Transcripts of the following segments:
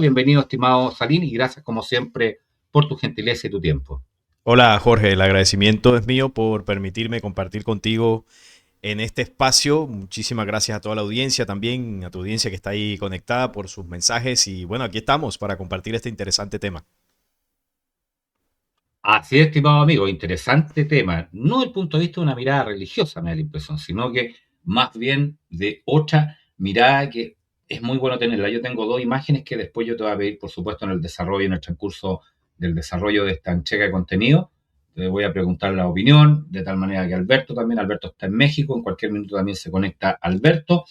Bienvenido, estimado Salín, y gracias como siempre por tu gentileza y tu tiempo. Hola Jorge, el agradecimiento es mío por permitirme compartir contigo en este espacio. Muchísimas gracias a toda la audiencia también, a tu audiencia que está ahí conectada por sus mensajes y bueno, aquí estamos para compartir este interesante tema. Así es, estimado amigo, interesante tema. No desde el punto de vista de una mirada religiosa, me da la impresión, sino que más bien de otra mirada que es muy bueno tenerla. Yo tengo dos imágenes que después yo te voy a pedir, por supuesto, en el desarrollo, en el transcurso del desarrollo de esta entrega de contenido. Te voy a preguntar la opinión, de tal manera que Alberto también, Alberto está en México, en cualquier minuto también se conecta Alberto.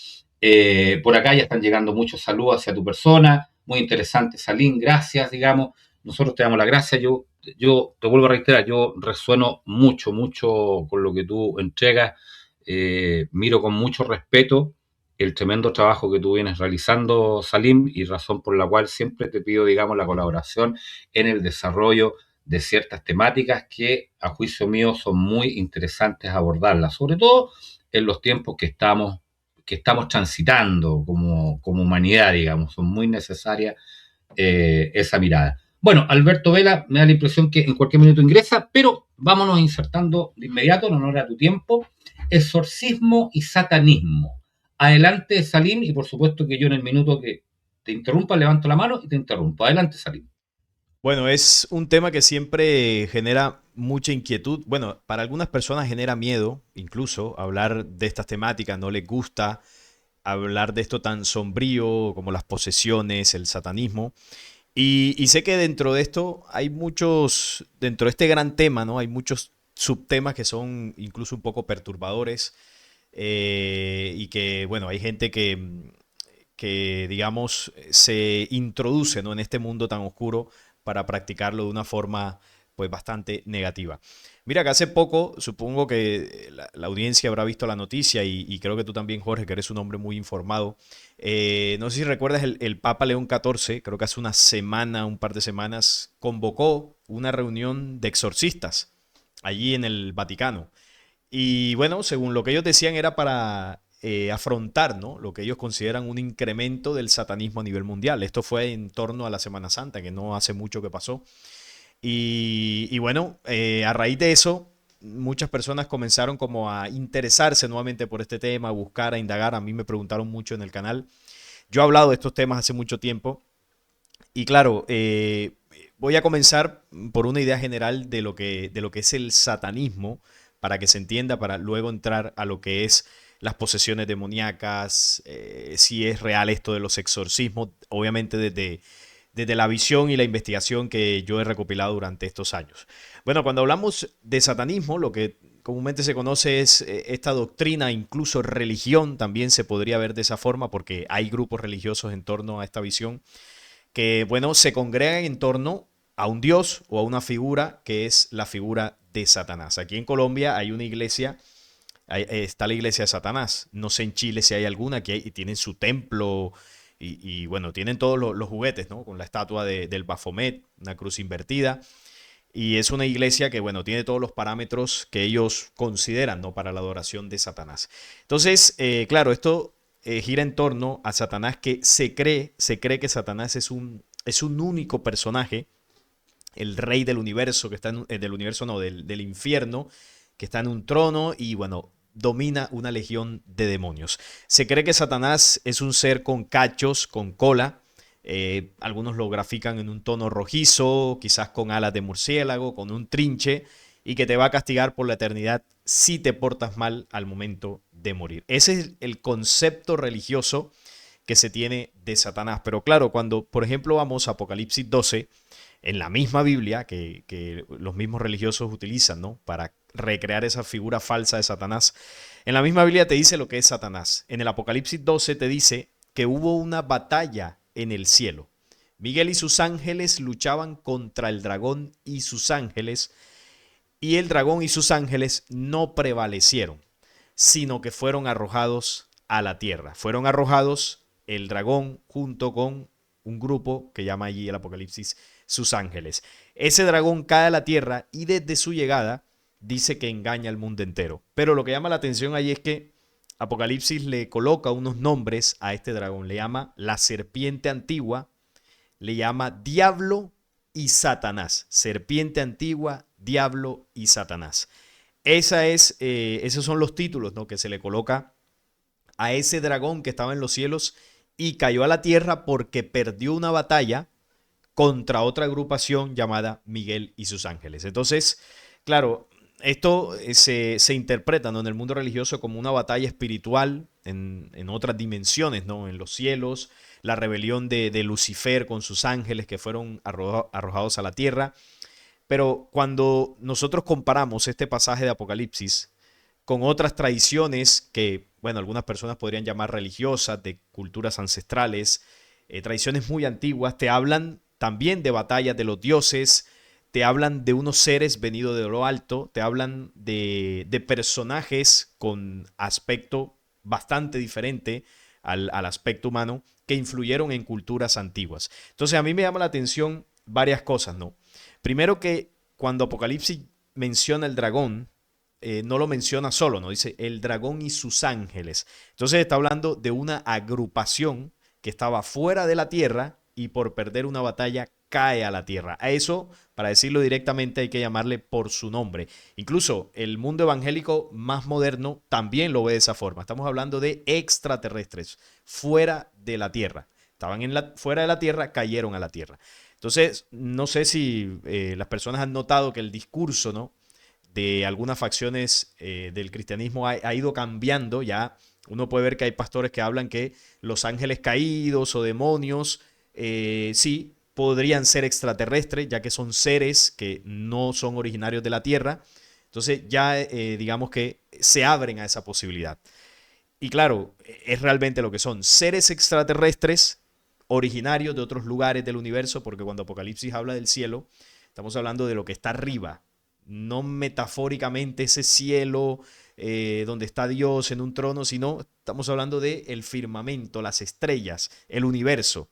Por acá ya están llegando muchos saludos hacia tu persona, muy interesante, Salín, gracias, digamos. Nosotros te damos las gracias. Yo te vuelvo a reiterar, yo resueno mucho, mucho con lo que tú entregas. Miro con mucho respeto el tremendo trabajo que tú vienes realizando, Salim, y razón por la cual siempre te pido, digamos, la colaboración en el desarrollo de ciertas temáticas que, a juicio mío, son muy interesantes abordarlas, sobre todo en los tiempos que estamos transitando como humanidad, digamos, son muy necesarias esa mirada. Bueno, Alberto Vela me da la impresión que en cualquier minuto ingresa, pero vámonos insertando de inmediato en honor a tu tiempo. Exorcismo y satanismo. Adelante, Salim, y por supuesto que yo en el minuto que te interrumpa levanto la mano y te interrumpo. Adelante, Salim. Bueno, es un tema que siempre genera mucha inquietud. Bueno, para algunas personas genera miedo, incluso hablar de estas temáticas, no les gusta hablar de esto tan sombrío como las posesiones, el satanismo. Y sé que dentro de esto hay muchos, dentro de este gran tema, ¿no? Hay muchos subtemas que son incluso un poco perturbadores y que, bueno, hay gente que, digamos, se introduce, ¿no? En este mundo tan oscuro para practicarlo de una forma, pues, bastante negativa. Mira que hace poco, supongo que la audiencia habrá visto la noticia y creo que tú también, Jorge, que eres un hombre muy informado. No sé si recuerdas, el Papa León XIV, creo que hace una semana, un par de semanas, convocó una reunión de exorcistas allí en el Vaticano. Y bueno, según lo que ellos decían era para afrontar, ¿no? Lo que ellos consideran un incremento del satanismo a nivel mundial. Esto fue en torno a la Semana Santa, que no hace mucho que pasó. Y bueno, a raíz de eso, muchas personas comenzaron como a interesarse nuevamente por este tema, a buscar, a indagar. A mí me preguntaron mucho en el canal. Yo he hablado de estos temas hace mucho tiempo y claro, voy a comenzar por una idea general de lo que es el satanismo, para que se entienda, para luego entrar a lo que es las posesiones demoníacas, si es real esto de los exorcismos, obviamente desde la visión y la investigación que yo he recopilado durante estos años. Bueno, cuando hablamos de satanismo, lo que comúnmente se conoce es esta doctrina, incluso religión, también se podría ver de esa forma, porque hay grupos religiosos en torno a esta visión que, bueno, se congregan en torno a un dios o a una figura que es la figura de Satanás. Aquí en Colombia hay una iglesia, está la iglesia de Satanás. No sé en Chile si hay alguna, que tienen su templo bueno, tienen todos los juguetes, ¿no? Con la estatua del Baphomet, una cruz invertida. Y es una iglesia que, bueno, tiene todos los parámetros que ellos consideran, ¿no? Para la adoración de Satanás. Entonces, claro, esto gira en torno a Satanás, que se cree que Satanás es un único personaje, el rey del universo, que está del universo, no, del infierno, que está en un trono y, bueno, domina una legión de demonios. Se cree que Satanás es un ser con cachos, con cola. Algunos lo grafican en un tono rojizo, quizás con alas de murciélago, con un trinche, y que te va a castigar por la eternidad si te portas mal al momento de morir. Ese es el concepto religioso que se tiene de Satanás. Pero claro, cuando por ejemplo vamos a Apocalipsis 12, en la misma Biblia que los mismos religiosos utilizan, ¿no? Para recrear esa figura falsa de Satanás. En la misma Biblia te dice lo que es Satanás. En el Apocalipsis 12 te dice que hubo una batalla en el cielo. Miguel y sus ángeles luchaban contra el dragón y sus ángeles, y el dragón y sus ángeles no prevalecieron, sino que fueron arrojados a la tierra. Fueron arrojados el dragón junto con un grupo que llama allí el Apocalipsis sus ángeles. Ese dragón cae a la tierra y desde su llegada dice que engaña al mundo entero. Pero lo que llama la atención allí es que Apocalipsis le coloca unos nombres a este dragón. Le llama la serpiente antigua, le llama Diablo y Satanás. Serpiente antigua, Diablo y Satanás. Esos son los títulos, ¿no?, que se le coloca a ese dragón que estaba en los cielos y cayó a la tierra porque perdió una batalla contra otra agrupación llamada Miguel y sus ángeles. Entonces, claro, esto se interpreta, ¿no?, en el mundo religioso como una batalla espiritual en otras dimensiones, ¿no?, en los cielos, la rebelión de Lucifer con sus ángeles que fueron arrojados a la tierra. Pero cuando nosotros comparamos este pasaje de Apocalipsis con otras tradiciones que, bueno, algunas personas podrían llamar religiosas, de culturas ancestrales, tradiciones muy antiguas, te hablan también de batallas de los dioses, te hablan de unos seres venidos de lo alto, te hablan de personajes con aspecto bastante diferente al aspecto humano que influyeron en culturas antiguas. Entonces a mí me llama la atención varias cosas, ¿no? Primero que cuando Apocalipsis menciona el dragón, no lo menciona solo, ¿no? Dice el dragón y sus ángeles. Entonces está hablando de una agrupación que estaba fuera de la tierra y por perder una batalla cae a la tierra. A eso, para decirlo directamente, hay que llamarle por su nombre. Incluso el mundo evangélico más moderno también lo ve de esa forma. Estamos hablando de extraterrestres, fuera de la tierra. Estaban fuera de la tierra, cayeron a la tierra. Entonces, no sé si las personas han notado que el discurso, ¿no?, de algunas facciones del cristianismo ha ido cambiando. Ya uno puede ver que hay pastores que hablan que los ángeles caídos o demonios, sí, podrían ser extraterrestres, ya que son seres que no son originarios de la Tierra. Entonces ya digamos que se abren a esa posibilidad. Y claro, es realmente lo que son seres extraterrestres originarios de otros lugares del universo, porque cuando Apocalipsis habla del cielo, estamos hablando de lo que está arriba, no metafóricamente ese cielo donde está Dios en un trono, sino estamos hablando de el firmamento, las estrellas, el universo.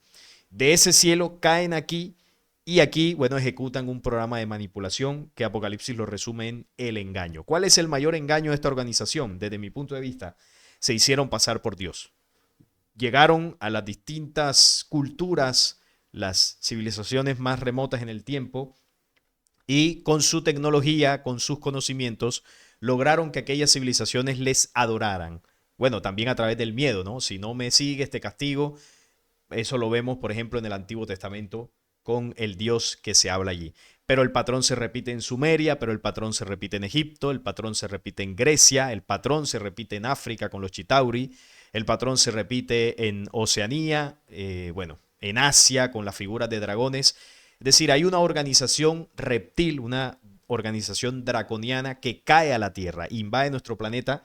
De ese cielo caen aquí y aquí, bueno, ejecutan un programa de manipulación que Apocalipsis lo resume en el engaño. ¿Cuál es el mayor engaño de esta organización? Desde mi punto de vista, se hicieron pasar por Dios. Llegaron a las distintas culturas, las civilizaciones más remotas en el tiempo, y con su tecnología, con sus conocimientos, lograron que aquellas civilizaciones les adoraran. Bueno, también a través del miedo, ¿no? Si no me sigues, te castigo. Eso lo vemos, por ejemplo, en el Antiguo Testamento con el Dios que se habla allí. Pero el patrón se repite en Sumeria, pero el patrón se repite en Egipto, el patrón se repite en Grecia, el patrón se repite en África con los Chitauri, el patrón se repite en Oceanía, bueno, en Asia con las figuras de dragones. Es decir, hay una organización reptil, una organización draconiana que cae a la Tierra, invade nuestro planeta,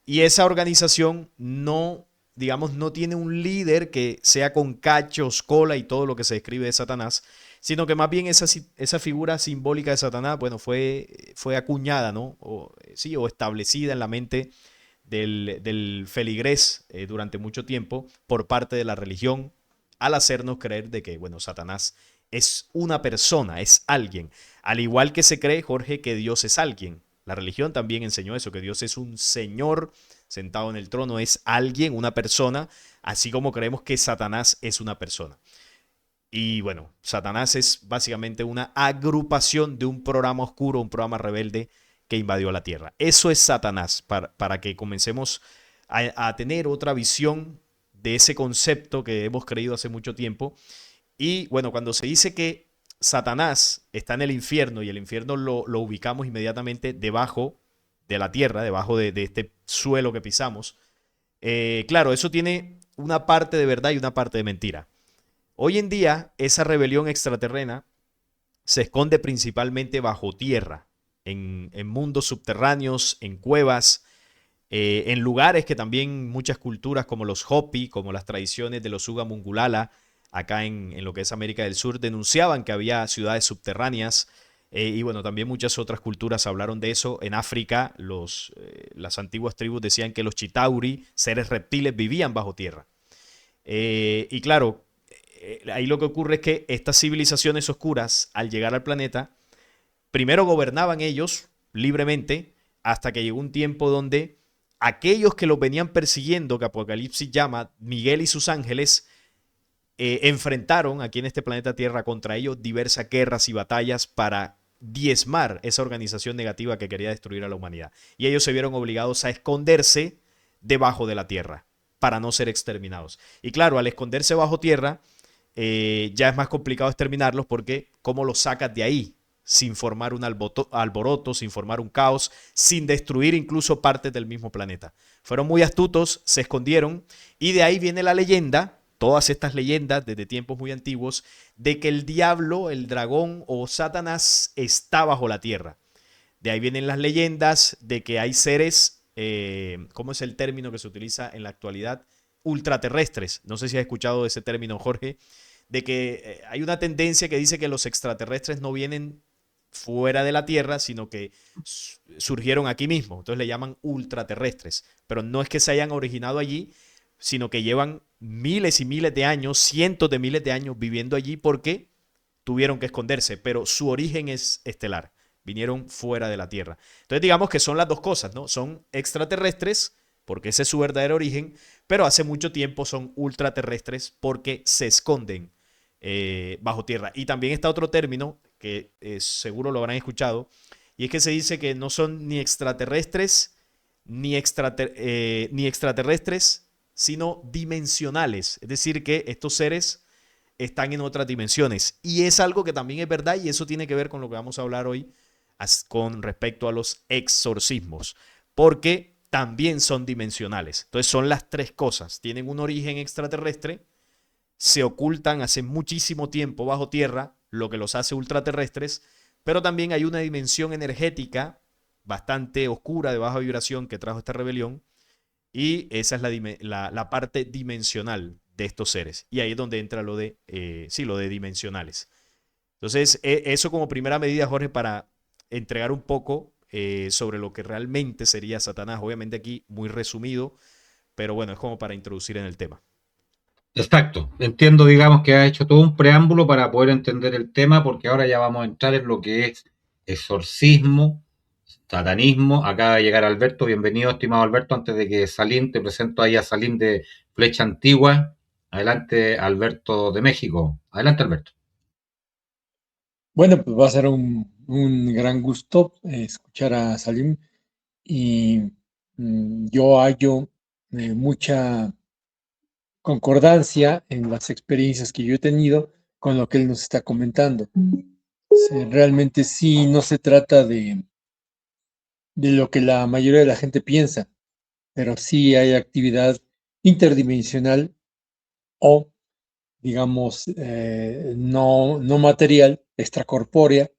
y esa organización no, digamos, no tiene un líder que sea con cachos, cola y todo lo que se describe de Satanás, sino que más bien esa figura simbólica de Satanás, bueno, fue acuñada, ¿no? O, sí, o establecida en la mente del feligrés durante mucho tiempo por parte de la religión, al hacernos creer de que, bueno, Satanás es una persona, es alguien. Al igual que se cree, Jorge, que Dios es alguien. La religión también enseñó eso, que Dios es un señor sentado en el trono, es alguien, una persona, así como creemos que Satanás es una persona. Y bueno, Satanás es básicamente una agrupación de un programa oscuro, un programa rebelde que invadió la tierra. Eso es Satanás, para que comencemos a tener otra visión de ese concepto que hemos creído hace mucho tiempo. Y bueno, cuando se dice que Satanás está en el infierno y el infierno lo ubicamos inmediatamente debajo de la tierra, debajo de este suelo que pisamos, claro, eso tiene una parte de verdad y una parte de mentira. Hoy en día, esa rebelión extraterrena se esconde principalmente bajo tierra, en mundos subterráneos, en cuevas, en lugares que también muchas culturas como los Hopi, como las tradiciones de los Uga Mungulala, acá en lo que es América del Sur, denunciaban que había ciudades subterráneas. Y bueno, también muchas otras culturas hablaron de eso. En África, las antiguas tribus decían que los Chitauri, seres reptiles, vivían bajo tierra. Y claro, ahí lo que ocurre es que estas civilizaciones oscuras, al llegar al planeta, primero gobernaban ellos libremente, hasta que llegó un tiempo donde aquellos que los venían persiguiendo, que Apocalipsis llama Miguel y sus ángeles, enfrentaron aquí en este planeta Tierra contra ellos diversas guerras y batallas para diezmar esa organización negativa que quería destruir a la humanidad. Y ellos se vieron obligados a esconderse debajo de la Tierra para no ser exterminados. Y claro, al esconderse bajo tierra, ya es más complicado exterminarlos porque ¿cómo los sacas de ahí? Sin formar un alboroto, sin formar un caos, sin destruir incluso partes del mismo planeta. Fueron muy astutos, se escondieron y de ahí viene la leyenda, todas estas leyendas desde tiempos muy antiguos, de que el diablo, el dragón o Satanás está bajo la tierra. De ahí vienen las leyendas de que hay seres, ¿cómo es el término que se utiliza en la actualidad? Ultraterrestres. No sé si has escuchado ese término, Jorge, de que hay una tendencia que dice que los extraterrestres no vienen fuera de la Tierra, sino que surgieron aquí mismo. Entonces le llaman ultraterrestres. Pero no es que se hayan originado allí, sino que llevan miles y miles de años, cientos de miles de años viviendo allí porque tuvieron que esconderse, pero su origen es estelar. Vinieron fuera de la Tierra. Entonces digamos que son las dos cosas, ¿no? Son extraterrestres, porque ese es su verdadero origen, pero hace mucho tiempo son ultraterrestres porque se esconden bajo tierra. Y también está otro término que seguro lo habrán escuchado, y es que se dice que no son ni extraterrestres ni extraterrestres, sino dimensionales. Es decir, que estos seres están en otras dimensiones. Y es algo que también es verdad y eso tiene que ver con lo que vamos a hablar hoy con respecto a los exorcismos, porque también son dimensionales. Entonces son las tres cosas. Tienen un origen extraterrestre, se ocultan hace muchísimo tiempo bajo tierra, lo que los hace ultraterrestres, pero también hay una dimensión energética bastante oscura de baja vibración que trajo esta rebelión y esa es la parte dimensional de estos seres. Y ahí es donde entra sí, lo de dimensionales. Entonces, eso como primera medida, Jorge, para entregar un poco sobre lo que realmente sería Satanás. Obviamente aquí muy resumido, pero bueno, es como para introducir en el tema. Exacto. Entiendo, digamos, que ha hecho todo un preámbulo para poder entender el tema, porque ahora ya vamos a entrar en lo que es exorcismo, satanismo. Acaba de llegar Alberto. Bienvenido, estimado Alberto. Antes de que Salim, te presento ahí a Salim de Flecha Antigua. Adelante, Alberto de México. Adelante, Alberto. Bueno, pues va a ser un gran gusto escuchar a Salim y yo hallo mucha concordancia en las experiencias que yo he tenido con lo que él nos está comentando. Realmente sí, no se trata de lo que la mayoría de la gente piensa, pero sí hay actividad interdimensional o, digamos, no material, extracorpórea,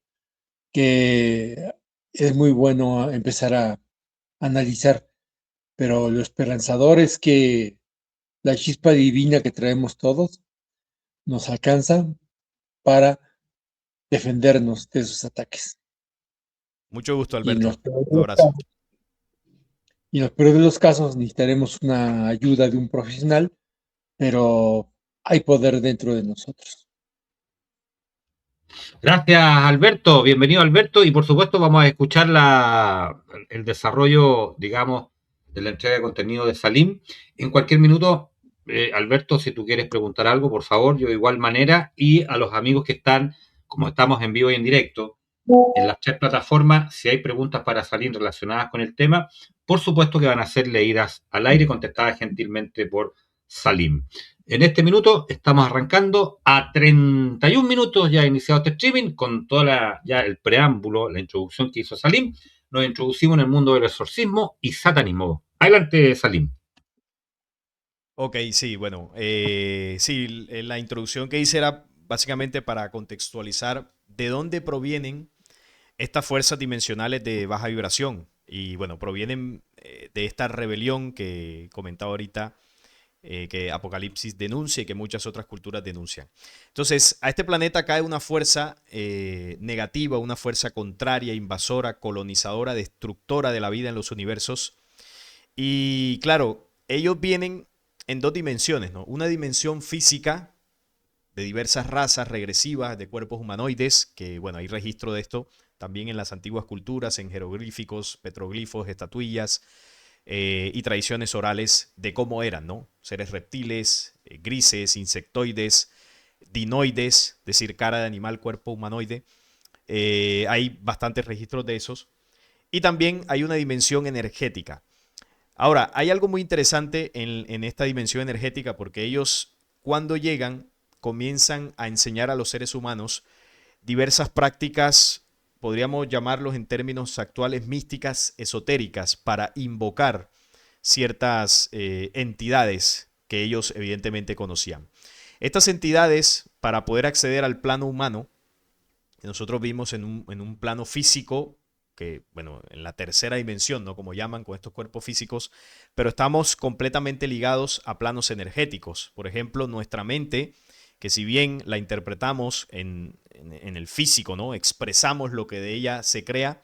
que es muy bueno empezar a analizar, pero lo esperanzador es que la chispa divina que traemos todos nos alcanza para defendernos de esos ataques. Mucho gusto, Y en los Alberto. peores Un de los abrazo. casos, y en los peores de los casos necesitaremos una ayuda de un profesional, pero hay poder dentro de nosotros. Gracias, Alberto. Bienvenido, Alberto. Y por supuesto, vamos a escuchar el desarrollo, digamos, de la entrega de contenido de Salim. En cualquier minuto, Alberto, si tú quieres preguntar algo, por favor, yo de igual manera. Y a los amigos que están, como estamos en vivo y en directo, en las tres plataformas, si hay preguntas para Salim relacionadas con el tema, por supuesto que van a ser leídas al aire y contestadas gentilmente por Salim. En este minuto estamos arrancando a 31 minutos ya iniciado este streaming con ya el preámbulo, la introducción que hizo Salim. Nos introducimos en el mundo del exorcismo y satanismo. Adelante, Salim. Ok, sí, bueno, sí, la introducción que hice era básicamente para contextualizar de dónde provienen estas fuerzas dimensionales de baja vibración. Y bueno, provienen de esta rebelión que comentaba ahorita, que Apocalipsis denuncia y que muchas otras culturas denuncian. Entonces, a este planeta cae una fuerza negativa, una fuerza contraria, invasora, colonizadora, destructora de la vida en los universos. Y claro, ellos vienen en dos dimensiones, ¿no? Una dimensión física de diversas razas regresivas de cuerpos humanoides, que bueno, hay registro de esto también en las antiguas culturas, en jeroglíficos, petroglifos, estatuillas, y tradiciones orales de cómo eran, ¿no? Seres reptiles, grises, insectoides, dinoides, es decir, cara de animal, cuerpo humanoide. Hay bastantes registros de esos. Y también hay una dimensión energética. Ahora, hay algo muy interesante en esta dimensión energética porque ellos cuando llegan comienzan a enseñar a los seres humanos diversas prácticas, podríamos llamarlos en términos actuales místicas esotéricas, para invocar ciertas entidades que ellos evidentemente conocían. Estas entidades, para poder acceder al plano humano, nosotros vimos en un plano físico, que, bueno, en la tercera dimensión, ¿no? Como llaman con estos cuerpos físicos, pero estamos completamente ligados a planos energéticos. Por ejemplo, nuestra mente, que si bien la interpretamos en el físico, ¿no? Expresamos lo que de ella se crea,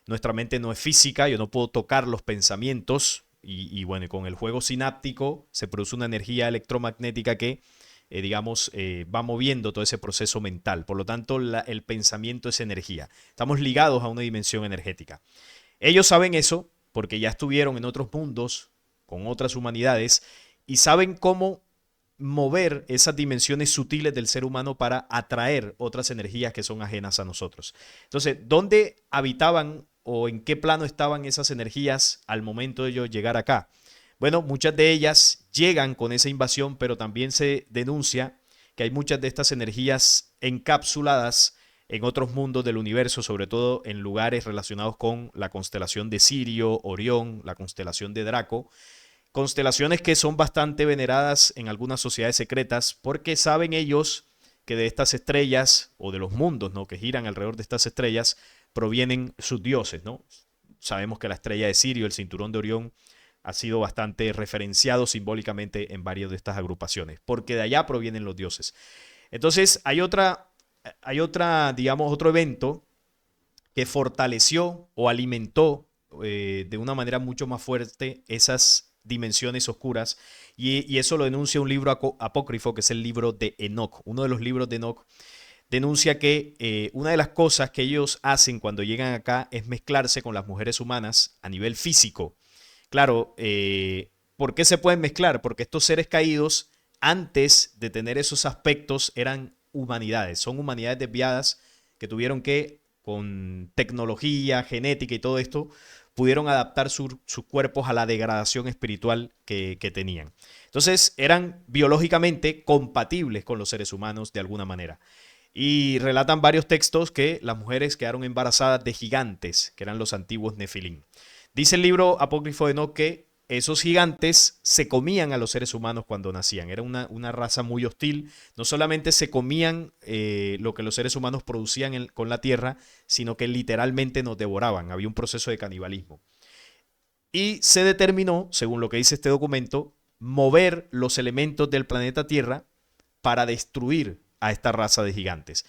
nuestra mente no es física, yo no puedo tocar los pensamientos y bueno, con el juego sináptico se produce una energía electromagnética que digamos, va moviendo todo ese proceso mental. Por lo tanto, el pensamiento es energía. Estamos ligados a una dimensión energética. Ellos saben eso porque ya estuvieron en otros mundos, con otras humanidades, y saben cómo mover esas dimensiones sutiles del ser humano para atraer otras energías que son ajenas a nosotros. Entonces, ¿dónde habitaban o en qué plano estaban esas energías al momento de ellos llegar acá? Bueno, muchas de ellas llegan con esa invasión, pero también se denuncia que hay muchas de estas energías encapsuladas en otros mundos del universo, sobre todo en lugares relacionados con la constelación de Sirio, Orión, la constelación de Draco, constelaciones que son bastante veneradas en algunas sociedades secretas porque saben ellos que de estas estrellas o de los mundos, ¿no? Que giran alrededor de estas estrellas provienen sus dioses, ¿no? Sabemos que la estrella de Sirio, el cinturón de Orión, ha sido bastante referenciado simbólicamente en varias de estas agrupaciones, porque de allá provienen los dioses. Entonces, digamos, otro evento que fortaleció o alimentó de una manera mucho más fuerte esas dimensiones oscuras, y eso lo denuncia un libro apócrifo, que es el libro de Enoch. Uno de los libros de Enoch denuncia que una de las cosas que ellos hacen cuando llegan acá es mezclarse con las mujeres humanas a nivel físico. Claro, ¿por qué se pueden mezclar? Porque estos seres caídos, antes de tener esos aspectos, eran humanidades. Son humanidades desviadas que tuvieron que, con tecnología, genética y todo esto, pudieron adaptar sus cuerpos a la degradación espiritual que tenían. Entonces, eran biológicamente compatibles con los seres humanos de alguna manera. Y relatan varios textos que las mujeres quedaron embarazadas de gigantes, que eran los antiguos Nefilim. Dice el libro apócrifo de Enoch que esos gigantes se comían a los seres humanos cuando nacían. Era una raza muy hostil. No solamente se comían lo que los seres humanos producían con la tierra, sino que literalmente nos devoraban. Había un proceso de canibalismo. Y se determinó, según lo que dice este documento, mover los elementos del planeta Tierra para destruir a esta raza de gigantes.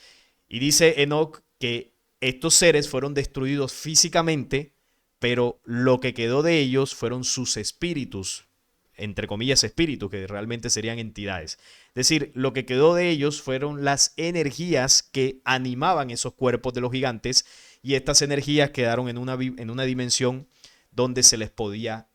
Y dice Enoch que estos seres fueron destruidos físicamente, pero lo que quedó de ellos fueron sus espíritus, entre comillas espíritus, que realmente serían entidades. Es decir, lo que quedó de ellos fueron las energías que animaban esos cuerpos de los gigantes, y estas energías quedaron en una dimensión donde se les podía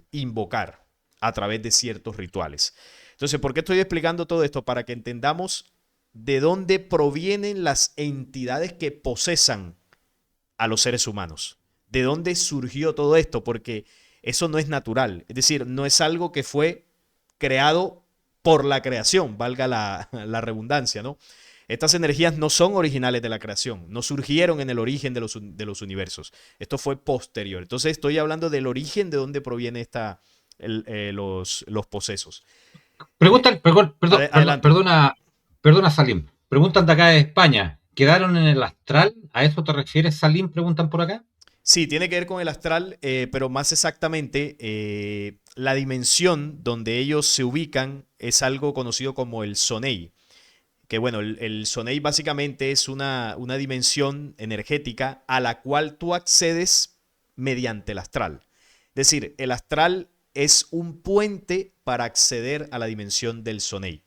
invocar a través de ciertos rituales. Entonces, ¿por qué estoy explicando todo esto? Para que entendamos de dónde provienen las entidades que posesan a los seres humanos. ¿De dónde surgió todo esto? Porque eso no es natural. Es decir, no es algo que fue creado por la creación, valga la redundancia, ¿no? Estas energías no son originales de la creación, no surgieron en el origen de los universos. Esto fue posterior. Entonces estoy hablando del origen de dónde proviene los posesos. Adelante. Perdona, Salim. Preguntan de acá de España. ¿Quedaron en el astral? ¿A eso te refieres, Salim? Preguntan por acá. Sí, tiene que ver con el astral, pero más exactamente la dimensión donde ellos se ubican es algo conocido como el Sonei. Que bueno, el Sonei básicamente es una dimensión energética a la cual tú accedes mediante el astral. Es decir, el astral es un puente para acceder a la dimensión del Sonei.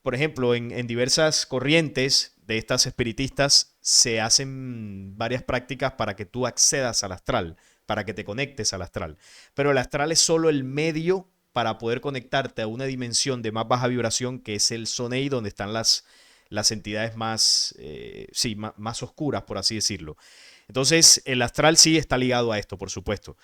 Por ejemplo, en diversas corrientes de estas espiritistas se hacen varias prácticas para que tú accedas al astral, para que te conectes al astral. Pero el astral es solo el medio para poder conectarte a una dimensión de más baja vibración, que es el Sonei, donde están las entidades más, sí, más oscuras, por así decirlo. Entonces, el astral sí está ligado a esto, por supuesto.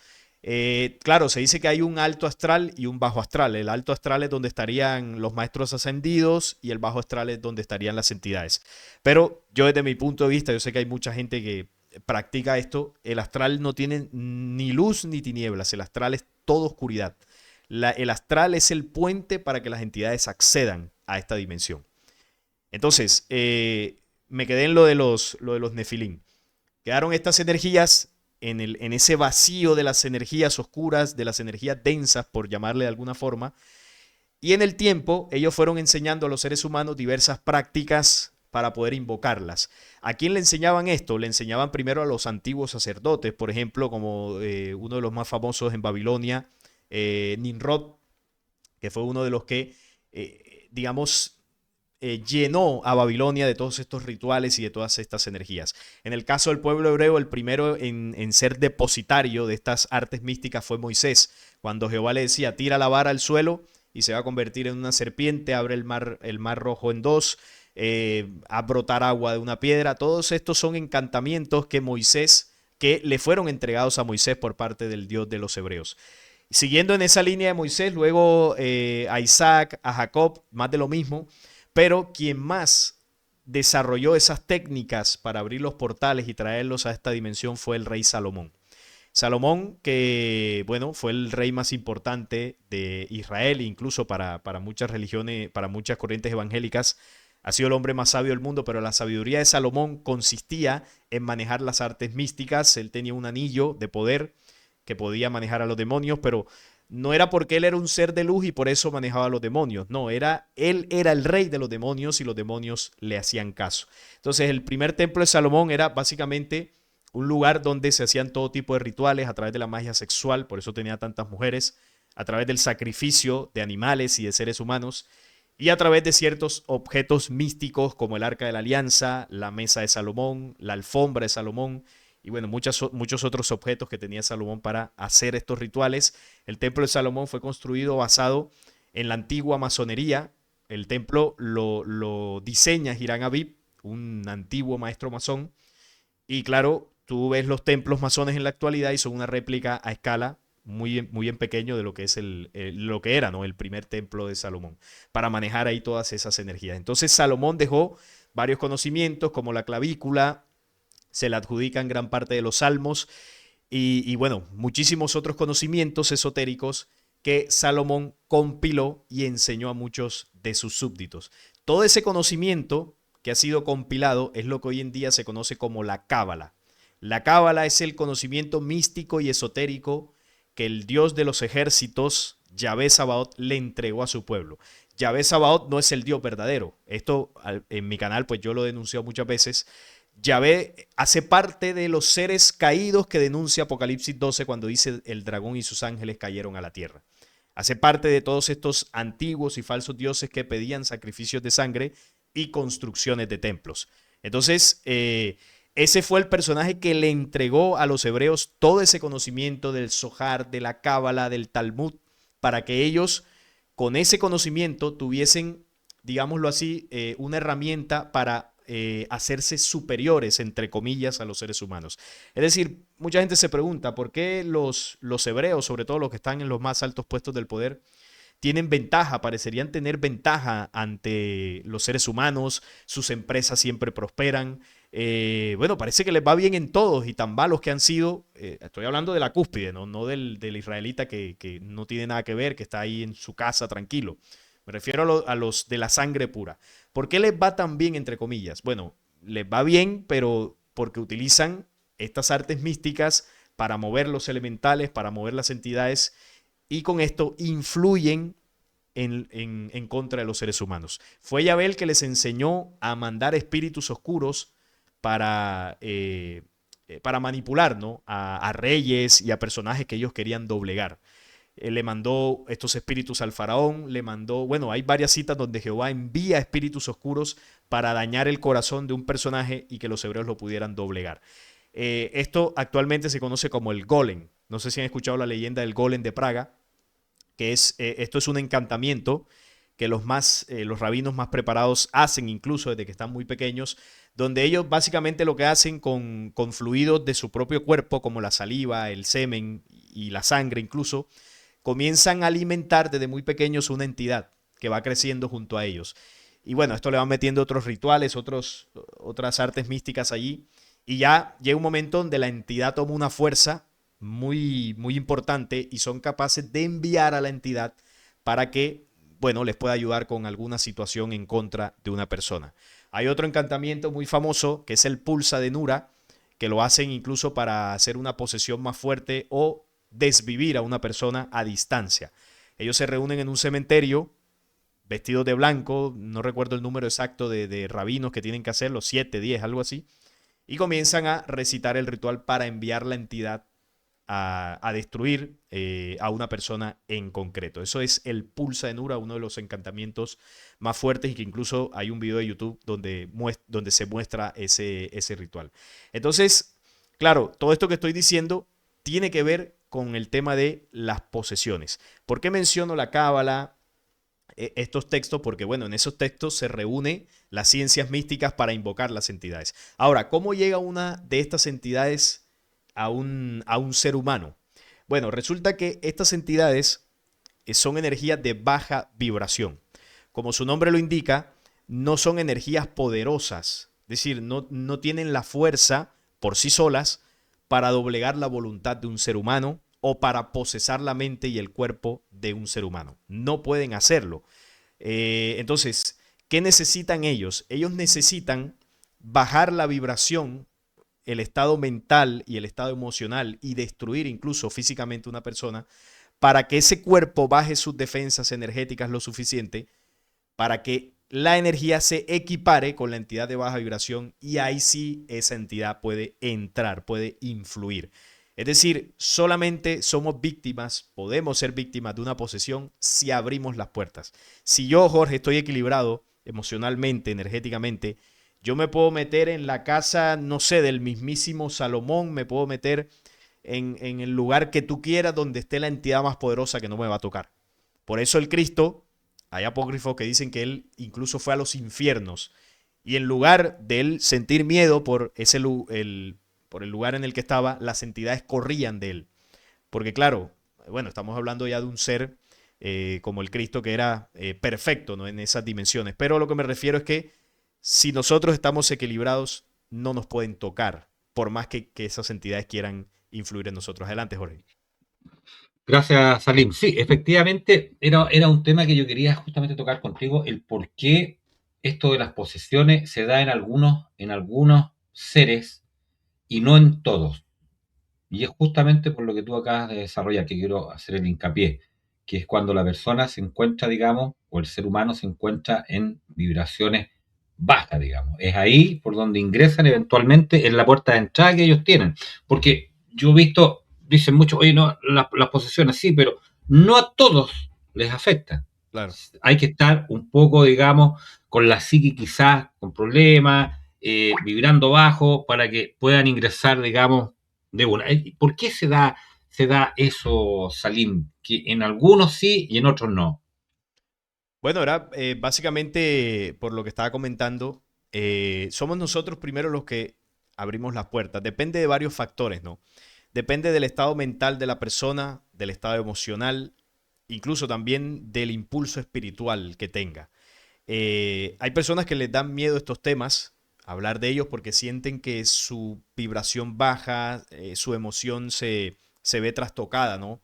Claro, se dice que hay un alto astral y un bajo astral. El alto astral es donde estarían los maestros ascendidos y el bajo astral es donde estarían las entidades. Pero yo desde mi punto de vista, yo sé que hay mucha gente que practica esto, el astral no tiene ni luz ni tinieblas, el astral es toda oscuridad. El astral es el puente para que las entidades accedan a esta dimensión. Entonces, me quedé en lo de los Nefilín. Quedaron estas energías en ese vacío de las energías oscuras, de las energías densas, por llamarle de alguna forma. Y en el tiempo, ellos fueron enseñando a los seres humanos diversas prácticas para poder invocarlas. ¿A quién le enseñaban esto? Le enseñaban primero a los antiguos sacerdotes, por ejemplo, como uno de los más famosos en Babilonia, Nimrod, que fue uno de los que, digamos, llenó a Babilonia de todos estos rituales y de todas estas energías. En el caso del pueblo hebreo, el primero en ser depositario de estas artes místicas fue Moisés, cuando Jehová le decía, tira la vara al suelo y se va a convertir en una serpiente, abre el mar rojo en dos, a brotar agua de una piedra. Todos estos son encantamientos que le fueron entregados a Moisés por parte del Dios de los hebreos. Siguiendo en esa línea de Moisés, luego a Isaac, a Jacob, más de lo mismo. Pero quien más desarrolló esas técnicas para abrir los portales y traerlos a esta dimensión fue el rey Salomón. Salomón, que bueno, fue el rey más importante de Israel, incluso para muchas religiones, para muchas corrientes evangélicas, ha sido el hombre más sabio del mundo, pero la sabiduría de Salomón consistía en manejar las artes místicas. Él tenía un anillo de poder que podía manejar a los demonios, pero no era porque él era un ser de luz y por eso manejaba a los demonios. No, él era el rey de los demonios y los demonios le hacían caso. Entonces, el primer templo de Salomón era básicamente un lugar donde se hacían todo tipo de rituales a través de la magia sexual, por eso tenía tantas mujeres, a través del sacrificio de animales y de seres humanos, y a través de ciertos objetos místicos como el Arca de la Alianza, la mesa de Salomón, la alfombra de Salomón, y bueno, muchos otros objetos que tenía Salomón para hacer estos rituales. El templo de Salomón fue construido basado en la antigua masonería. El templo lo diseña Hiram Abib, un antiguo maestro masón. Y claro, tú ves los templos masones en la actualidad y son una réplica a escala muy en pequeño de lo que es lo que era, ¿no?, el primer templo de Salomón, para manejar ahí todas esas energías. Entonces Salomón dejó varios conocimientos como la clavícula, se le adjudican gran parte de los salmos y bueno, muchísimos otros conocimientos esotéricos que Salomón compiló y enseñó a muchos de sus súbditos. Todo ese conocimiento que ha sido compilado es lo que hoy en día se conoce como la Cábala. La Cábala es el conocimiento místico y esotérico que el Dios de los ejércitos, Yahvé Sabaoth, le entregó a su pueblo. Yahvé Sabaoth no es el Dios verdadero. Esto en mi canal pues yo lo he denunciado muchas veces. Yahvé hace parte de los seres caídos que denuncia Apocalipsis 12 cuando dice el dragón y sus ángeles cayeron a la tierra. Hace parte de todos estos antiguos y falsos dioses que pedían sacrificios de sangre y construcciones de templos. Entonces, ese fue el personaje que le entregó a los hebreos todo ese conocimiento del Zohar, de la Cábala, del Talmud, para que ellos con ese conocimiento tuviesen, digámoslo así, una herramienta para hacerse superiores, entre comillas, a los seres humanos. Es decir, mucha gente se pregunta por qué los hebreos, sobre todo los que están en los más altos puestos del poder, tienen ventaja, parecerían tener ventaja ante los seres humanos, sus empresas siempre prosperan. Bueno, parece que les va bien en todos y tan malos que han sido. Estoy hablando de la cúspide, no del israelita que no tiene nada que ver, que está ahí en su casa tranquilo. Me refiero a los de la sangre pura. ¿Por qué les va tan bien, entre comillas? Bueno, les va bien, pero porque utilizan estas artes místicas para mover los elementales, para mover las entidades, y con esto influyen en contra de los seres humanos. Fue Yahvé el que les enseñó a mandar espíritus oscuros para manipular, ¿no?, a reyes y a personajes que ellos querían doblegar. Le mandó estos espíritus al faraón, bueno, hay varias citas donde Jehová envía espíritus oscuros para dañar el corazón de un personaje y que los hebreos lo pudieran doblegar. Esto actualmente se conoce como el golem. No sé si han escuchado la leyenda del golem de Praga, que esto es un encantamiento que los rabinos más preparados hacen incluso desde que están muy pequeños, donde ellos básicamente lo que hacen con fluidos de su propio cuerpo, como la saliva, el semen y la sangre incluso, comienzan a alimentar desde muy pequeños una entidad que va creciendo junto a ellos. Y bueno, esto le van metiendo otros rituales, otras artes místicas allí. Y ya llega un momento donde la entidad toma una fuerza muy, muy importante y son capaces de enviar a la entidad para que, bueno, les pueda ayudar con alguna situación en contra de una persona. Hay otro encantamiento muy famoso que es el pulsa de Nura, que lo hacen incluso para hacer una posesión más fuerte o desvivir a una persona a distancia. Ellos se reúnen en un cementerio vestidos de blanco, no recuerdo el número exacto de rabinos que tienen que hacerlo, 7, 10, algo así, y comienzan a recitar el ritual para enviar la entidad a destruir a una persona en concreto. Eso es el pulsa de Nura, uno de los encantamientos más fuertes y que incluso hay un video de YouTube donde se muestra ese ritual. Entonces, claro, todo esto que estoy diciendo tiene que ver con el tema de las posesiones. ¿Por qué menciono la cábala, estos textos? Porque, bueno, en esos textos se reúne las ciencias místicas para invocar las entidades. Ahora, ¿cómo llega una de estas entidades a un ser humano? Bueno, resulta que estas entidades son energías de baja vibración. Como su nombre lo indica, no son energías poderosas, es decir, no tienen la fuerza por sí solas para doblegar la voluntad de un ser humano o para posesar la mente y el cuerpo de un ser humano. No pueden hacerlo. Entonces, ¿qué necesitan ellos? Ellos necesitan bajar la vibración, el estado mental y el estado emocional y destruir incluso físicamente una persona para que ese cuerpo baje sus defensas energéticas lo suficiente para que la energía se equipare con la entidad de baja vibración y ahí sí esa entidad puede entrar, puede influir. Es decir, solamente somos víctimas, podemos ser víctimas de una posesión si abrimos las puertas. Si yo, Jorge, estoy equilibrado emocionalmente, energéticamente, yo me puedo meter en la casa, no sé, del mismísimo Salomón, me puedo meter en el lugar que tú quieras donde esté la entidad más poderosa que no me va a tocar. Por eso el Cristo, hay apócrifos que dicen que él incluso fue a los infiernos y en lugar de él sentir miedo por el lugar en el que estaba, las entidades corrían de él. Porque claro, bueno, estamos hablando ya de un ser como el Cristo que era perfecto, ¿no? En esas dimensiones. Pero lo que me refiero es que si nosotros estamos equilibrados, no nos pueden tocar, por más que esas entidades quieran influir en nosotros. Adelante, Jorge. Gracias, Salim. Sí, efectivamente, era un tema que yo quería justamente tocar contigo, el por qué esto de las posesiones se da en algunos seres y no en todos. Y es justamente por lo que tú acabas de desarrollar, que quiero hacer el hincapié, que es cuando la persona se encuentra, digamos, o el ser humano se encuentra en vibraciones bajas, digamos. Es ahí por donde ingresan eventualmente en la puerta de entrada que ellos tienen. Porque yo he visto, dicen mucho, oye, no, las posesiones sí, pero no a todos les afecta. Claro. Hay que estar un poco, digamos, con la psique quizás con problemas, vibrando bajo, para que puedan ingresar, digamos, de una. ¿Por qué se da eso, Salim? Que en algunos sí y en otros no. Bueno, era básicamente por lo que estaba comentando, somos nosotros primero los que abrimos las puertas. Depende de varios factores, ¿no? Depende del estado mental de la persona, del estado emocional, incluso también del impulso espiritual que tenga. Hay personas que les dan miedo estos temas, hablar de ellos porque sienten que su vibración baja, su emoción se ve trastocada, ¿no?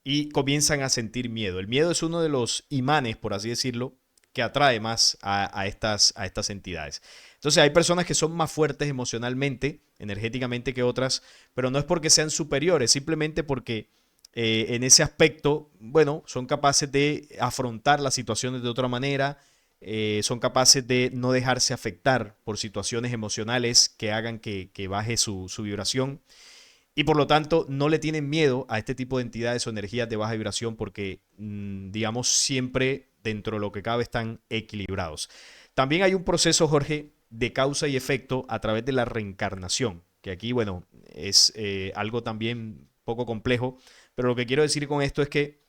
Y comienzan a sentir miedo. El miedo es uno de los imanes, por así decirlo, que atrae más a estas entidades. Entonces hay personas que son más fuertes emocionalmente, energéticamente que otras, pero no es porque sean superiores, simplemente porque en ese aspecto, bueno, son capaces de afrontar las situaciones de otra manera, son capaces de no dejarse afectar por situaciones emocionales que hagan que baje su vibración y por lo tanto no le tienen miedo a este tipo de entidades o energías de baja vibración porque, digamos, siempre dentro de lo que cabe están equilibrados. También hay un proceso, Jorge, de causa y efecto a través de la reencarnación, que aquí, bueno, es algo también poco complejo, pero lo que quiero decir con esto es que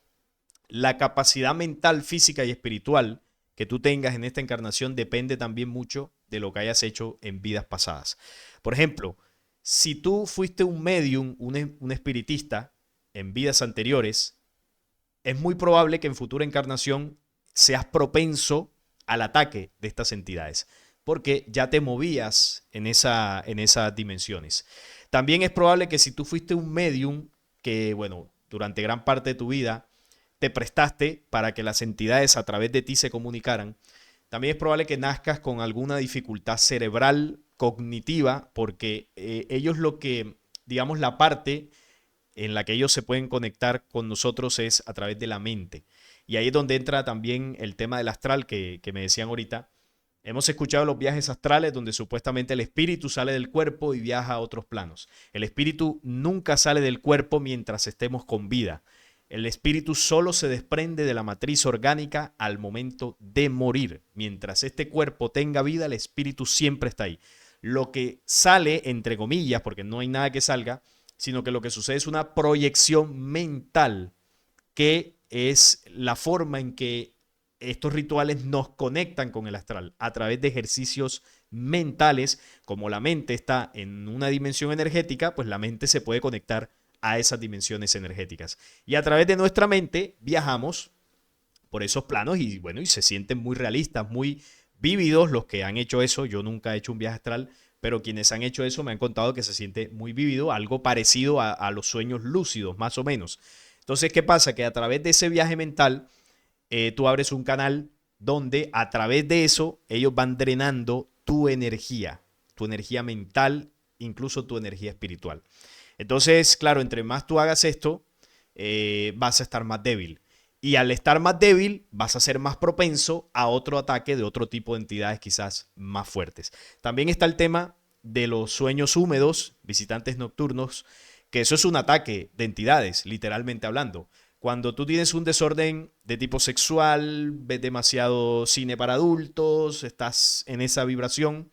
la capacidad mental, física y espiritual que tú tengas en esta encarnación depende también mucho de lo que hayas hecho en vidas pasadas. Por ejemplo, si tú fuiste un medium, un espiritista en vidas anteriores, es muy probable que en futura encarnación seas propenso al ataque de estas entidades, porque ya te movías en esas dimensiones. También es probable que si tú fuiste un medium que, bueno, durante gran parte de tu vida te prestaste para que las entidades a través de ti se comunicaran, también es probable que nazcas con alguna dificultad cerebral, cognitiva, porque ellos lo que, digamos, la parte en la que ellos se pueden conectar con nosotros es a través de la mente. Y ahí es donde entra también el tema del astral que me decían ahorita. Hemos escuchado los viajes astrales donde supuestamente el espíritu sale del cuerpo y viaja a otros planos. El espíritu nunca sale del cuerpo mientras estemos con vida. El espíritu solo se desprende de la matriz orgánica al momento de morir. Mientras este cuerpo tenga vida, el espíritu siempre está ahí. Lo que sale, entre comillas, porque no hay nada que salga, sino que lo que sucede es una proyección mental, que es la forma en que estos rituales nos conectan con el astral a través de ejercicios mentales. Como la mente está en una dimensión energética, pues la mente se puede conectar a esas dimensiones energéticas. Y a través de nuestra mente viajamos por esos planos y bueno, y se sienten muy realistas, muy vívidos los que han hecho eso. Yo nunca he hecho un viaje astral, pero quienes han hecho eso me han contado que se siente muy vívido, algo parecido a los sueños lúcidos, más o menos. Entonces, ¿qué pasa? Que a través de ese viaje mental, tú abres un canal donde a través de eso ellos van drenando tu energía mental, incluso tu energía espiritual. Entonces, claro, entre más tú hagas esto, vas a estar más débil. Y al estar más débil, vas a ser más propenso a otro ataque de otro tipo de entidades quizás más fuertes. También está el tema de los sueños húmedos, visitantes nocturnos, que eso es un ataque de entidades, literalmente hablando. Cuando tú tienes un desorden de tipo sexual, ves demasiado cine para adultos, estás en esa vibración,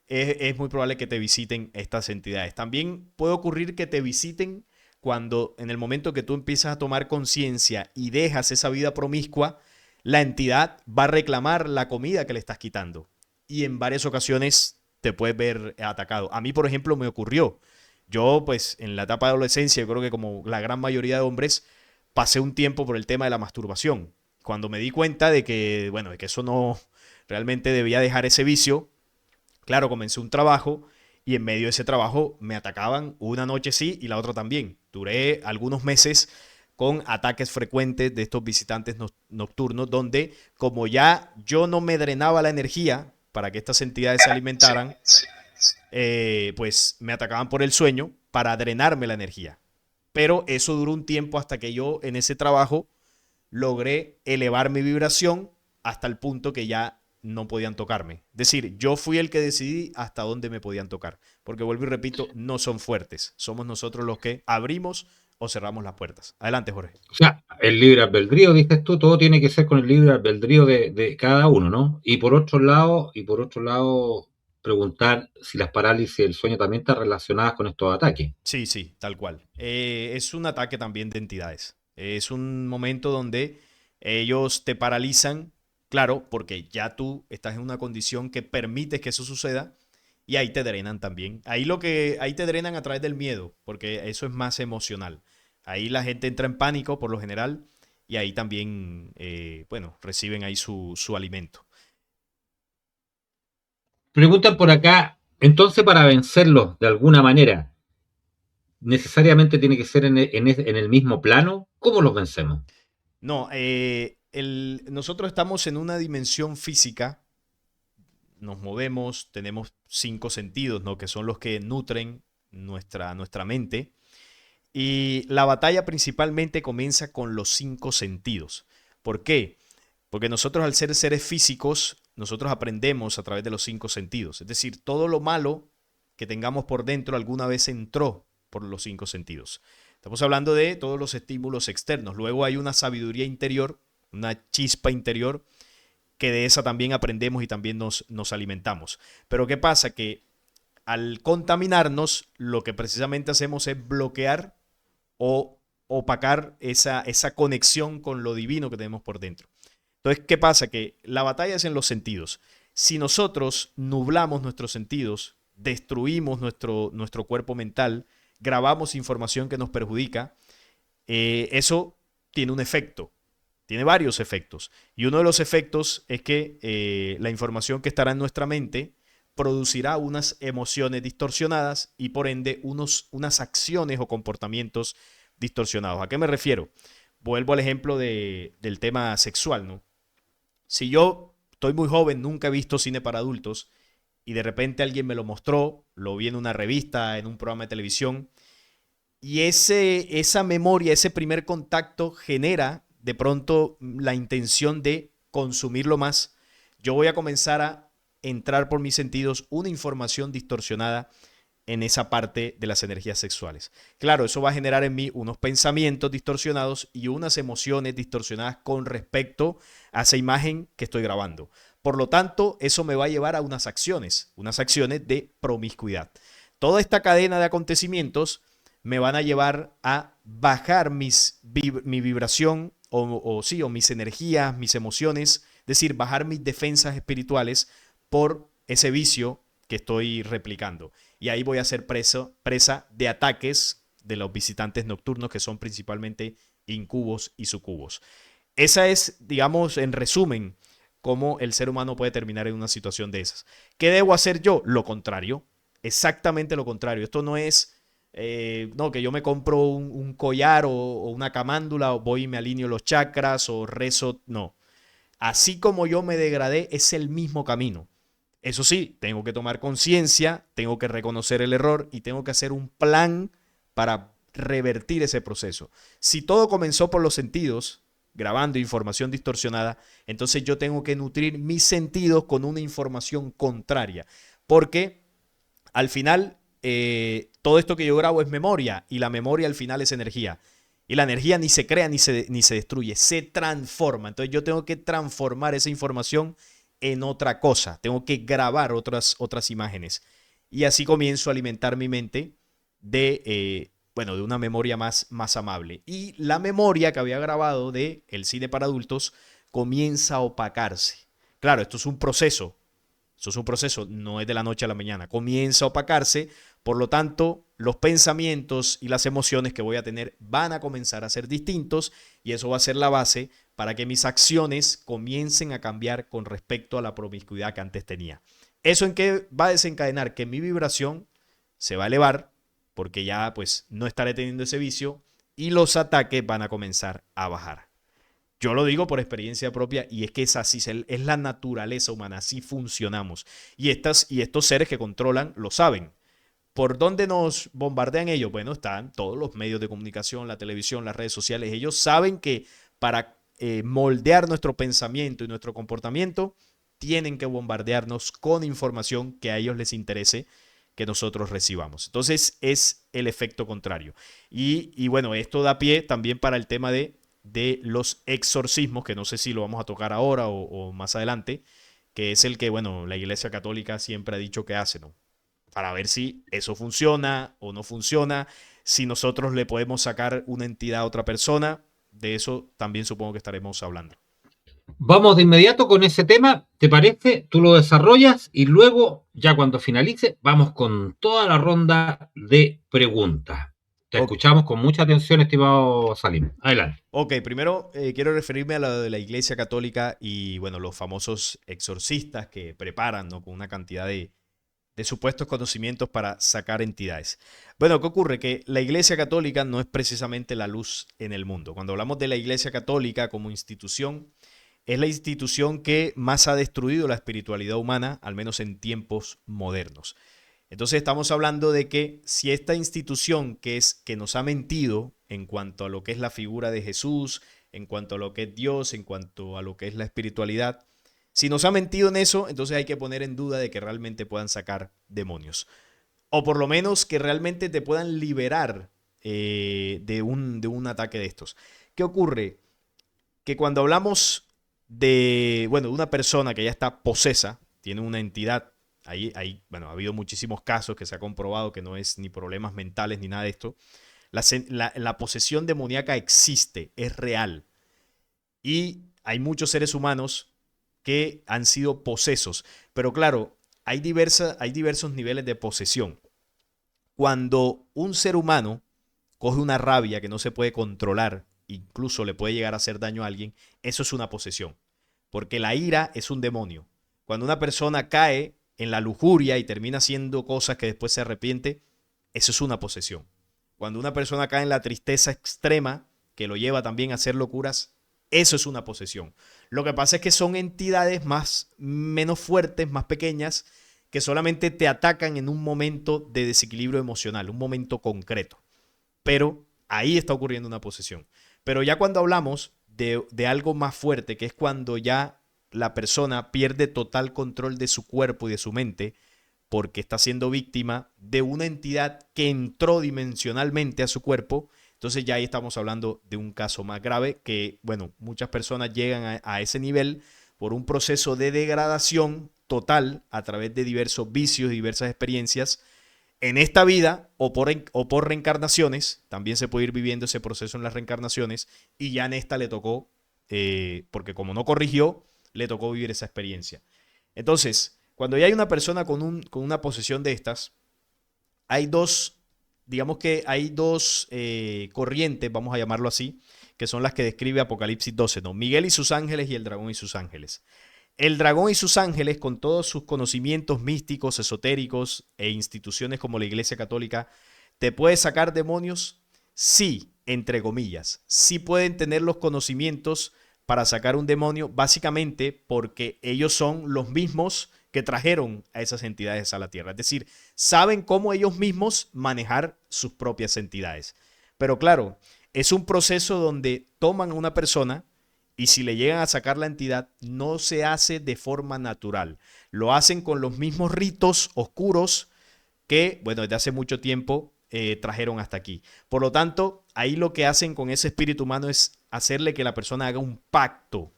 es muy probable que te visiten estas entidades. También puede ocurrir que te visiten cuando en el momento que tú empiezas a tomar conciencia y dejas esa vida promiscua, la entidad va a reclamar la comida que le estás quitando. Y en varias ocasiones te puedes ver atacado. A mí, por ejemplo, me ocurrió. Yo, pues, en la etapa de adolescencia, yo creo que como la gran mayoría de hombres, pasé un tiempo por el tema de la masturbación. Cuando me di cuenta de que, bueno, de que eso no realmente debía dejar ese vicio, claro, comencé un trabajo y en medio de ese trabajo me atacaban una noche sí y la otra también. Duré algunos meses con ataques frecuentes de estos visitantes nocturnos donde como ya yo no me drenaba la energía para que estas entidades se alimentaran, pues me atacaban por el sueño para drenarme la energía. Pero eso duró un tiempo hasta que yo en ese trabajo logré elevar mi vibración hasta el punto que ya no podían tocarme. Es decir, yo fui el que decidí hasta dónde me podían tocar. Porque vuelvo y repito, no son fuertes. Somos nosotros los que abrimos o cerramos las puertas. Adelante, Jorge. O sea, el libre albedrío, dices tú, todo tiene que ser con el libre albedrío de cada uno, ¿no? Y por otro lado, preguntar si las parálisis del sueño también están relacionadas con estos ataques. Sí, sí, tal cual. Es un ataque también de entidades. Es un momento donde ellos te paralizan, claro, porque ya tú estás en una condición que permites que eso suceda y ahí te drenan también. Ahí te drenan a través del miedo, porque eso es más emocional. Ahí la gente entra en pánico por lo general y ahí también, bueno, reciben ahí su alimento. Preguntan por acá, entonces para vencerlos de alguna manera, ¿necesariamente tiene que ser en el mismo plano? ¿Cómo los vencemos? No, nosotros estamos en una dimensión física, nos movemos, tenemos cinco sentidos, ¿no? Que son los que nutren nuestra mente. Y la batalla principalmente comienza con los cinco sentidos. ¿Por qué? Porque nosotros al ser seres físicos, nosotros aprendemos a través de los cinco sentidos. Es decir, todo lo malo que tengamos por dentro alguna vez entró por los cinco sentidos. Estamos hablando de todos los estímulos externos. Luego hay una sabiduría interior, una chispa interior, que de esa también aprendemos y también nos alimentamos. Pero ¿qué pasa? Que al contaminarnos, lo que precisamente hacemos es bloquear o opacar esa conexión con lo divino que tenemos por dentro. Entonces, ¿qué pasa? Que la batalla es en los sentidos. Si nosotros nublamos nuestros sentidos, destruimos nuestro cuerpo mental, grabamos información que nos perjudica, eso tiene un efecto, tiene varios efectos. Y uno de los efectos es que la información que estará en nuestra mente producirá unas emociones distorsionadas y por ende unas acciones o comportamientos distorsionados. ¿A qué me refiero? Vuelvo al ejemplo del tema sexual, ¿no? Si yo estoy muy joven, nunca he visto cine para adultos y de repente alguien me lo mostró, lo vi en una revista, en un programa de televisión, y esa memoria, ese primer contacto genera de pronto la intención de consumirlo más, yo voy a comenzar a entrar por mis sentidos una información distorsionada en esa parte de las energías sexuales. Claro, eso va a generar en mí unos pensamientos distorsionados y unas emociones distorsionadas con respecto a esa imagen que estoy grabando. Por lo tanto, eso me va a llevar a unas acciones de promiscuidad. Toda esta cadena de acontecimientos me van a llevar a bajar mi vibración o mis energías, mis emociones, es decir, bajar mis defensas espirituales por ese vicio que estoy replicando. Y ahí voy a ser presa de ataques de los visitantes nocturnos, que son principalmente incubos y sucubos. Esa es, digamos, en resumen, cómo el ser humano puede terminar en una situación de esas. ¿Qué debo hacer yo? Lo contrario, exactamente lo contrario. Esto no es, no, que yo me compro un collar o una camándula, o voy y me alineo los chakras o rezo, no. Así como yo me degradé, es el mismo camino. Eso sí, tengo que tomar conciencia, tengo que reconocer el error y tengo que hacer un plan para revertir ese proceso. Si todo comenzó por los sentidos, grabando información distorsionada, entonces yo tengo que nutrir mis sentidos con una información contraria, porque al final todo esto que yo grabo es memoria y la memoria al final es energía. Y la energía ni se crea ni se destruye, se transforma. Entonces yo tengo que transformar esa información en otra cosa, tengo que grabar otras imágenes. Y así comienzo a alimentar mi mente de una memoria más amable. Y la memoria que había grabado de el cine para adultos comienza a opacarse. Claro, esto es un proceso, no es de la noche a la mañana. Comienza a opacarse, por lo tanto, los pensamientos y las emociones que voy a tener van a comenzar a ser distintos y eso va a ser la base para que mis acciones comiencen a cambiar con respecto a la promiscuidad que antes tenía. ¿Eso en qué va a desencadenar? Que mi vibración se va a elevar porque ya pues no estaré teniendo ese vicio y los ataques van a comenzar a bajar. Yo lo digo por experiencia propia y es que es así, es la naturaleza humana, así funcionamos. Y estos seres que controlan lo saben. ¿Por dónde nos bombardean ellos? Bueno, están todos los medios de comunicación, la televisión, las redes sociales. Ellos saben que para moldear nuestro pensamiento y nuestro comportamiento, tienen que bombardearnos con información que a ellos les interese que nosotros recibamos. Entonces es el efecto contrario. Y bueno, esto da pie también para el tema de los exorcismos, que no sé si lo vamos a tocar ahora o más adelante, que es el que, bueno, la Iglesia Católica siempre ha dicho que hace, ¿no? Para ver si eso funciona o no funciona, si nosotros le podemos sacar una entidad a otra persona, de eso también supongo que estaremos hablando. Vamos de inmediato con ese tema, ¿te parece? Tú lo desarrollas y luego, ya cuando finalice, vamos con toda la ronda de preguntas. Te Ok, escuchamos con mucha atención, estimado Salim. Adelante. ok, primero quiero referirme a lo de la Iglesia Católica y, bueno, los famosos exorcistas que preparan, ¿no? Con una cantidad de supuestos conocimientos para sacar entidades. Bueno, ¿qué ocurre? Que la Iglesia Católica no es precisamente la luz en el mundo. Cuando hablamos de la Iglesia Católica como institución, es la institución que más ha destruido la espiritualidad humana, al menos en tiempos modernos. Entonces estamos hablando de que si esta institución que nos ha mentido en cuanto a lo que es la figura de Jesús, en cuanto a lo que es Dios, en cuanto a lo que es la espiritualidad, si nos ha mentido en eso, entonces hay que poner en duda de que realmente puedan sacar demonios. O por lo menos que realmente te puedan liberar de un ataque de estos. ¿Qué ocurre? Que cuando hablamos de una persona que ya está posesa, tiene una entidad, bueno, ha habido muchísimos casos que se ha comprobado que no es ni problemas mentales ni nada de esto. La posesión demoníaca existe, es real. Y hay muchos seres humanos que han sido posesos. Pero claro, hay diversos niveles de posesión. Cuando un ser humano coge una rabia que no se puede controlar, incluso le puede llegar a hacer daño a alguien, eso es una posesión. Porque la ira es un demonio. Cuando una persona cae en la lujuria y termina haciendo cosas que después se arrepiente, eso es una posesión. Cuando una persona cae en la tristeza extrema, que lo lleva también a hacer locuras, eso es una posesión. Lo que pasa es que son entidades menos fuertes, más pequeñas, que solamente te atacan en un momento de desequilibrio emocional, un momento concreto. Pero ahí está ocurriendo una posesión. Pero ya cuando hablamos de algo más fuerte, que es cuando ya la persona pierde total control de su cuerpo y de su mente, porque está siendo víctima de una entidad que entró dimensionalmente a su cuerpo, entonces ya ahí estamos hablando de un caso más grave que, bueno, muchas personas llegan a ese nivel por un proceso de degradación total a través de diversos vicios, diversas experiencias en esta vida o por reencarnaciones. También se puede ir viviendo ese proceso en las reencarnaciones y ya en esta le tocó, porque como no corrigió, le tocó vivir esa experiencia. Entonces, cuando ya hay una persona con una posesión de estas, hay dos, digamos que hay dos corrientes, vamos a llamarlo así, que son las que describe Apocalipsis 12, ¿no? Miguel y sus ángeles y el dragón y sus ángeles. El dragón y sus ángeles, con todos sus conocimientos místicos, esotéricos e instituciones como la Iglesia Católica, ¿te puede sacar demonios? Sí, entre comillas. Sí pueden tener los conocimientos para sacar un demonio, básicamente porque ellos son los mismos que trajeron a esas entidades a la tierra. Es decir, saben cómo ellos mismos manejar sus propias entidades. Pero claro, es un proceso donde toman a una persona y si le llegan a sacar la entidad, no se hace de forma natural. Lo hacen con los mismos ritos oscuros que, bueno, desde hace mucho tiempo trajeron hasta aquí. Por lo tanto, ahí lo que hacen con ese espíritu humano es hacerle que la persona haga un pacto.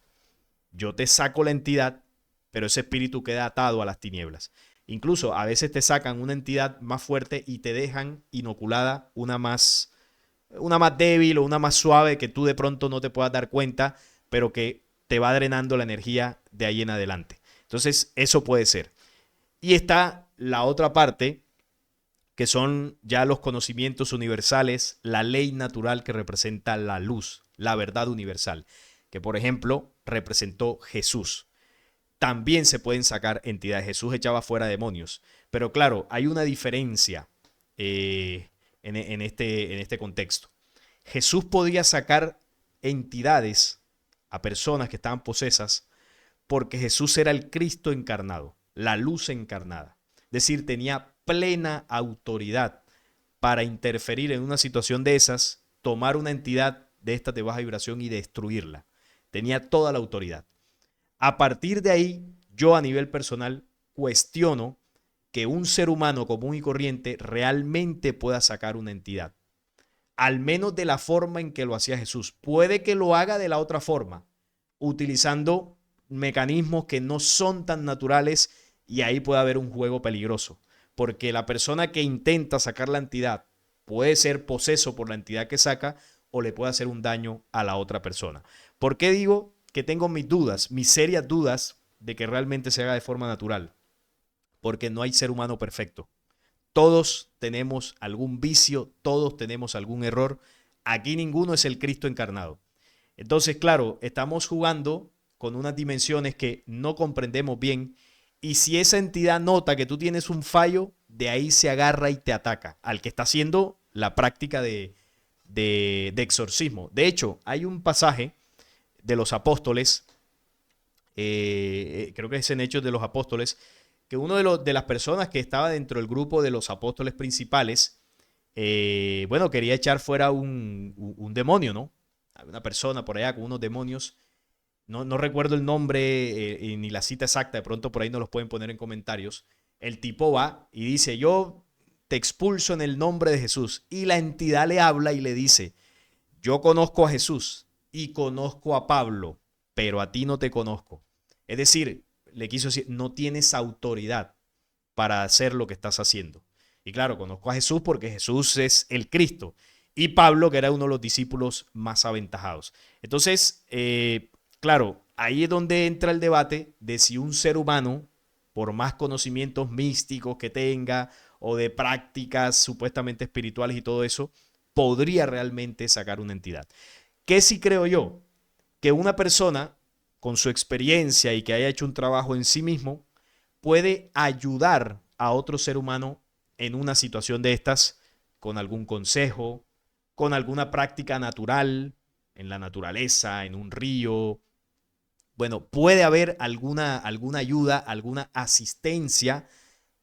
Yo te saco la entidad, pero ese espíritu queda atado a las tinieblas. Incluso a veces te sacan una entidad más fuerte y te dejan inoculada una más débil o una más suave que tú de pronto no te puedas dar cuenta, pero que te va drenando la energía de ahí en adelante. Entonces, eso puede ser. Y está la otra parte, que son ya los conocimientos universales, la ley natural que representa la luz, la verdad universal, que por ejemplo representó Jesús. También se pueden sacar entidades. Jesús echaba fuera demonios. Pero claro, hay una diferencia en este contexto. Jesús podía sacar entidades a personas que estaban posesas porque Jesús era el Cristo encarnado, la luz encarnada. Es decir, tenía plena autoridad para interferir en una situación de esas, tomar una entidad de estas de baja vibración y destruirla. Tenía toda la autoridad. A partir de ahí, yo a nivel personal cuestiono que un ser humano común y corriente realmente pueda sacar una entidad. Al menos de la forma en que lo hacía Jesús. Puede que lo haga de la otra forma, utilizando mecanismos que no son tan naturales y ahí puede haber un juego peligroso. Porque la persona que intenta sacar la entidad puede ser poseso por la entidad que saca o le puede hacer un daño a la otra persona. ¿Por qué digo que tengo mis dudas, mis serias dudas de que realmente se haga de forma natural? Porque no hay ser humano perfecto. Todos tenemos algún vicio, todos tenemos algún error. Aquí ninguno es el Cristo encarnado. Entonces, claro, estamos jugando con unas dimensiones que no comprendemos bien y si esa entidad nota que tú tienes un fallo, de ahí se agarra y te ataca al que está haciendo la práctica de exorcismo. De hecho, hay un pasaje de los apóstoles, creo que es en Hechos de los Apóstoles, que uno de las personas que estaba dentro del grupo de los apóstoles principales, bueno, quería echar fuera un demonio, ¿no? Una persona por allá con unos demonios. No recuerdo el nombre ni la cita exacta, de pronto por ahí nos los pueden poner en comentarios. El tipo va y dice, yo te expulso en el nombre de Jesús. Y la entidad le habla y le dice, yo conozco a Jesús y conozco a Pablo, pero a ti no te conozco. Es decir, le quiso decir, no tienes autoridad para hacer lo que estás haciendo. Y claro, conozco a Jesús porque Jesús es el Cristo. y Pablo, que era uno de los discípulos más aventajados. Entonces, claro, ahí es donde entra el debate de si un ser humano, por más conocimientos místicos que tenga o de prácticas supuestamente espirituales y todo eso, podría realmente sacar una entidad. ¿Qué sí creo yo? Que una persona con su experiencia y que haya hecho un trabajo en sí mismo puede ayudar a otro ser humano en una situación de estas con algún consejo, con alguna práctica natural, en la naturaleza, en un río. Bueno, puede haber alguna ayuda, alguna asistencia,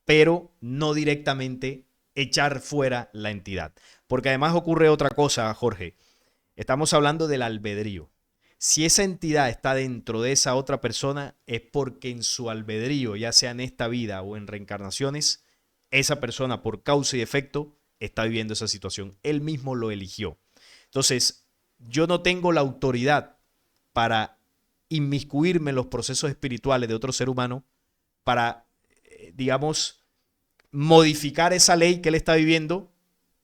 pero no directamente echar fuera la entidad. Porque además ocurre otra cosa, Jorge. Estamos hablando del albedrío. Si esa entidad está dentro de esa otra persona, es porque en su albedrío, ya sea en esta vida o en reencarnaciones, esa persona por causa y efecto está viviendo esa situación. Él mismo lo eligió. Entonces, yo no tengo la autoridad para inmiscuirme en los procesos espirituales de otro ser humano para, digamos, modificar esa ley que él está viviendo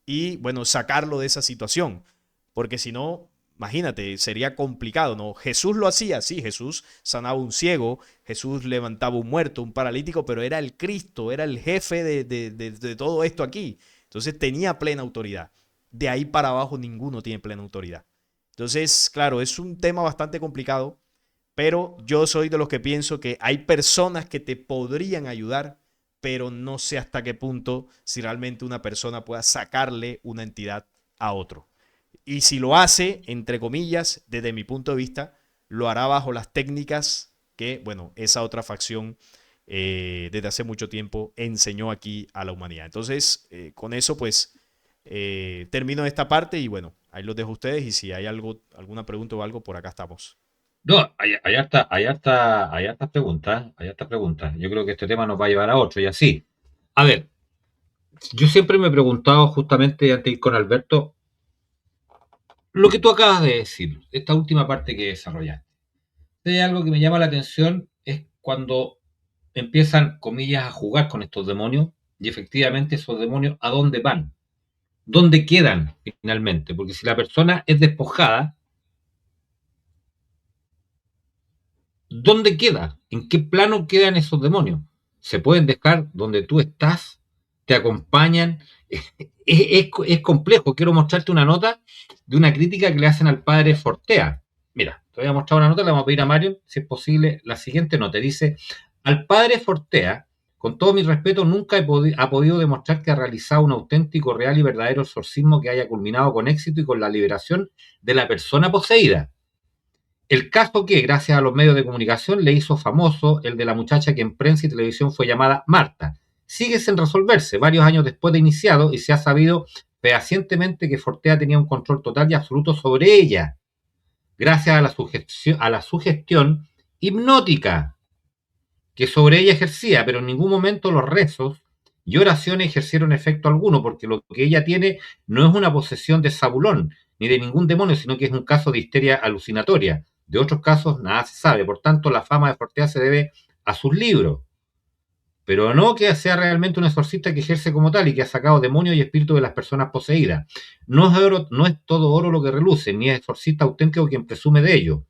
y, bueno, sacarlo de esa situación. Porque si no, imagínate, sería complicado, ¿no? Jesús lo hacía, sí, Jesús sanaba un ciego, Jesús levantaba un muerto, un paralítico, pero era el Cristo, era el jefe de todo esto aquí. Entonces tenía plena autoridad. De ahí para abajo ninguno tiene plena autoridad. Entonces, claro, es un tema bastante complicado, pero yo soy de los que pienso que hay personas que te podrían ayudar, pero no sé hasta qué punto si realmente una persona pueda sacarle una entidad a otro. Y si lo hace, entre comillas, desde mi punto de vista, lo hará bajo las técnicas que, bueno, esa otra facción desde hace mucho tiempo enseñó aquí a la humanidad. Entonces, con eso, pues, termino esta parte y, bueno, ahí los dejo a ustedes y si hay algo, alguna pregunta o algo, por acá estamos. No, hay hartas preguntas, hay hartas preguntas. Yo creo que este tema nos va a llevar a otro y así. A ver, yo siempre me he preguntado justamente antes de ir con Alberto, lo que tú acabas de decir, esta última parte que desarrollaste. Hay algo que me llama la atención es cuando empiezan, comillas, a jugar con estos demonios y efectivamente esos demonios, ¿a dónde van? ¿Dónde quedan finalmente? Porque si la persona es despojada, ¿dónde queda? ¿En qué plano quedan esos demonios? ¿Se pueden dejar donde tú estás? ¿Te acompañan? Es complejo. Quiero mostrarte una nota de una crítica que le hacen al padre Fortea. Mira, te voy a mostrar una nota, le vamos a pedir a Mario, si es posible, la siguiente nota. Dice, al padre Fortea, con todo mi respeto, nunca ha podido demostrar que ha realizado un auténtico, real y verdadero exorcismo que haya culminado con éxito y con la liberación de la persona poseída. El caso que, gracias a los medios de comunicación, le hizo famoso, el de la muchacha que en prensa y televisión fue llamada Marta, sigue sin resolverse varios años después de iniciado y se ha sabido fehacientemente que Fortea tenía un control total y absoluto sobre ella, gracias a la sugestión hipnótica que sobre ella ejercía, pero en ningún momento los rezos y oraciones ejercieron efecto alguno, porque lo que ella tiene no es una posesión de Zabulón, ni de ningún demonio, sino que es un caso de histeria alucinatoria. De otros casos nada se sabe, por tanto la fama de Fortea se debe a sus libros, pero no que sea realmente un exorcista que ejerce como tal y que ha sacado demonios y espíritus de las personas poseídas. No es todo oro lo que reluce, ni es exorcista auténtico quien presume de ello.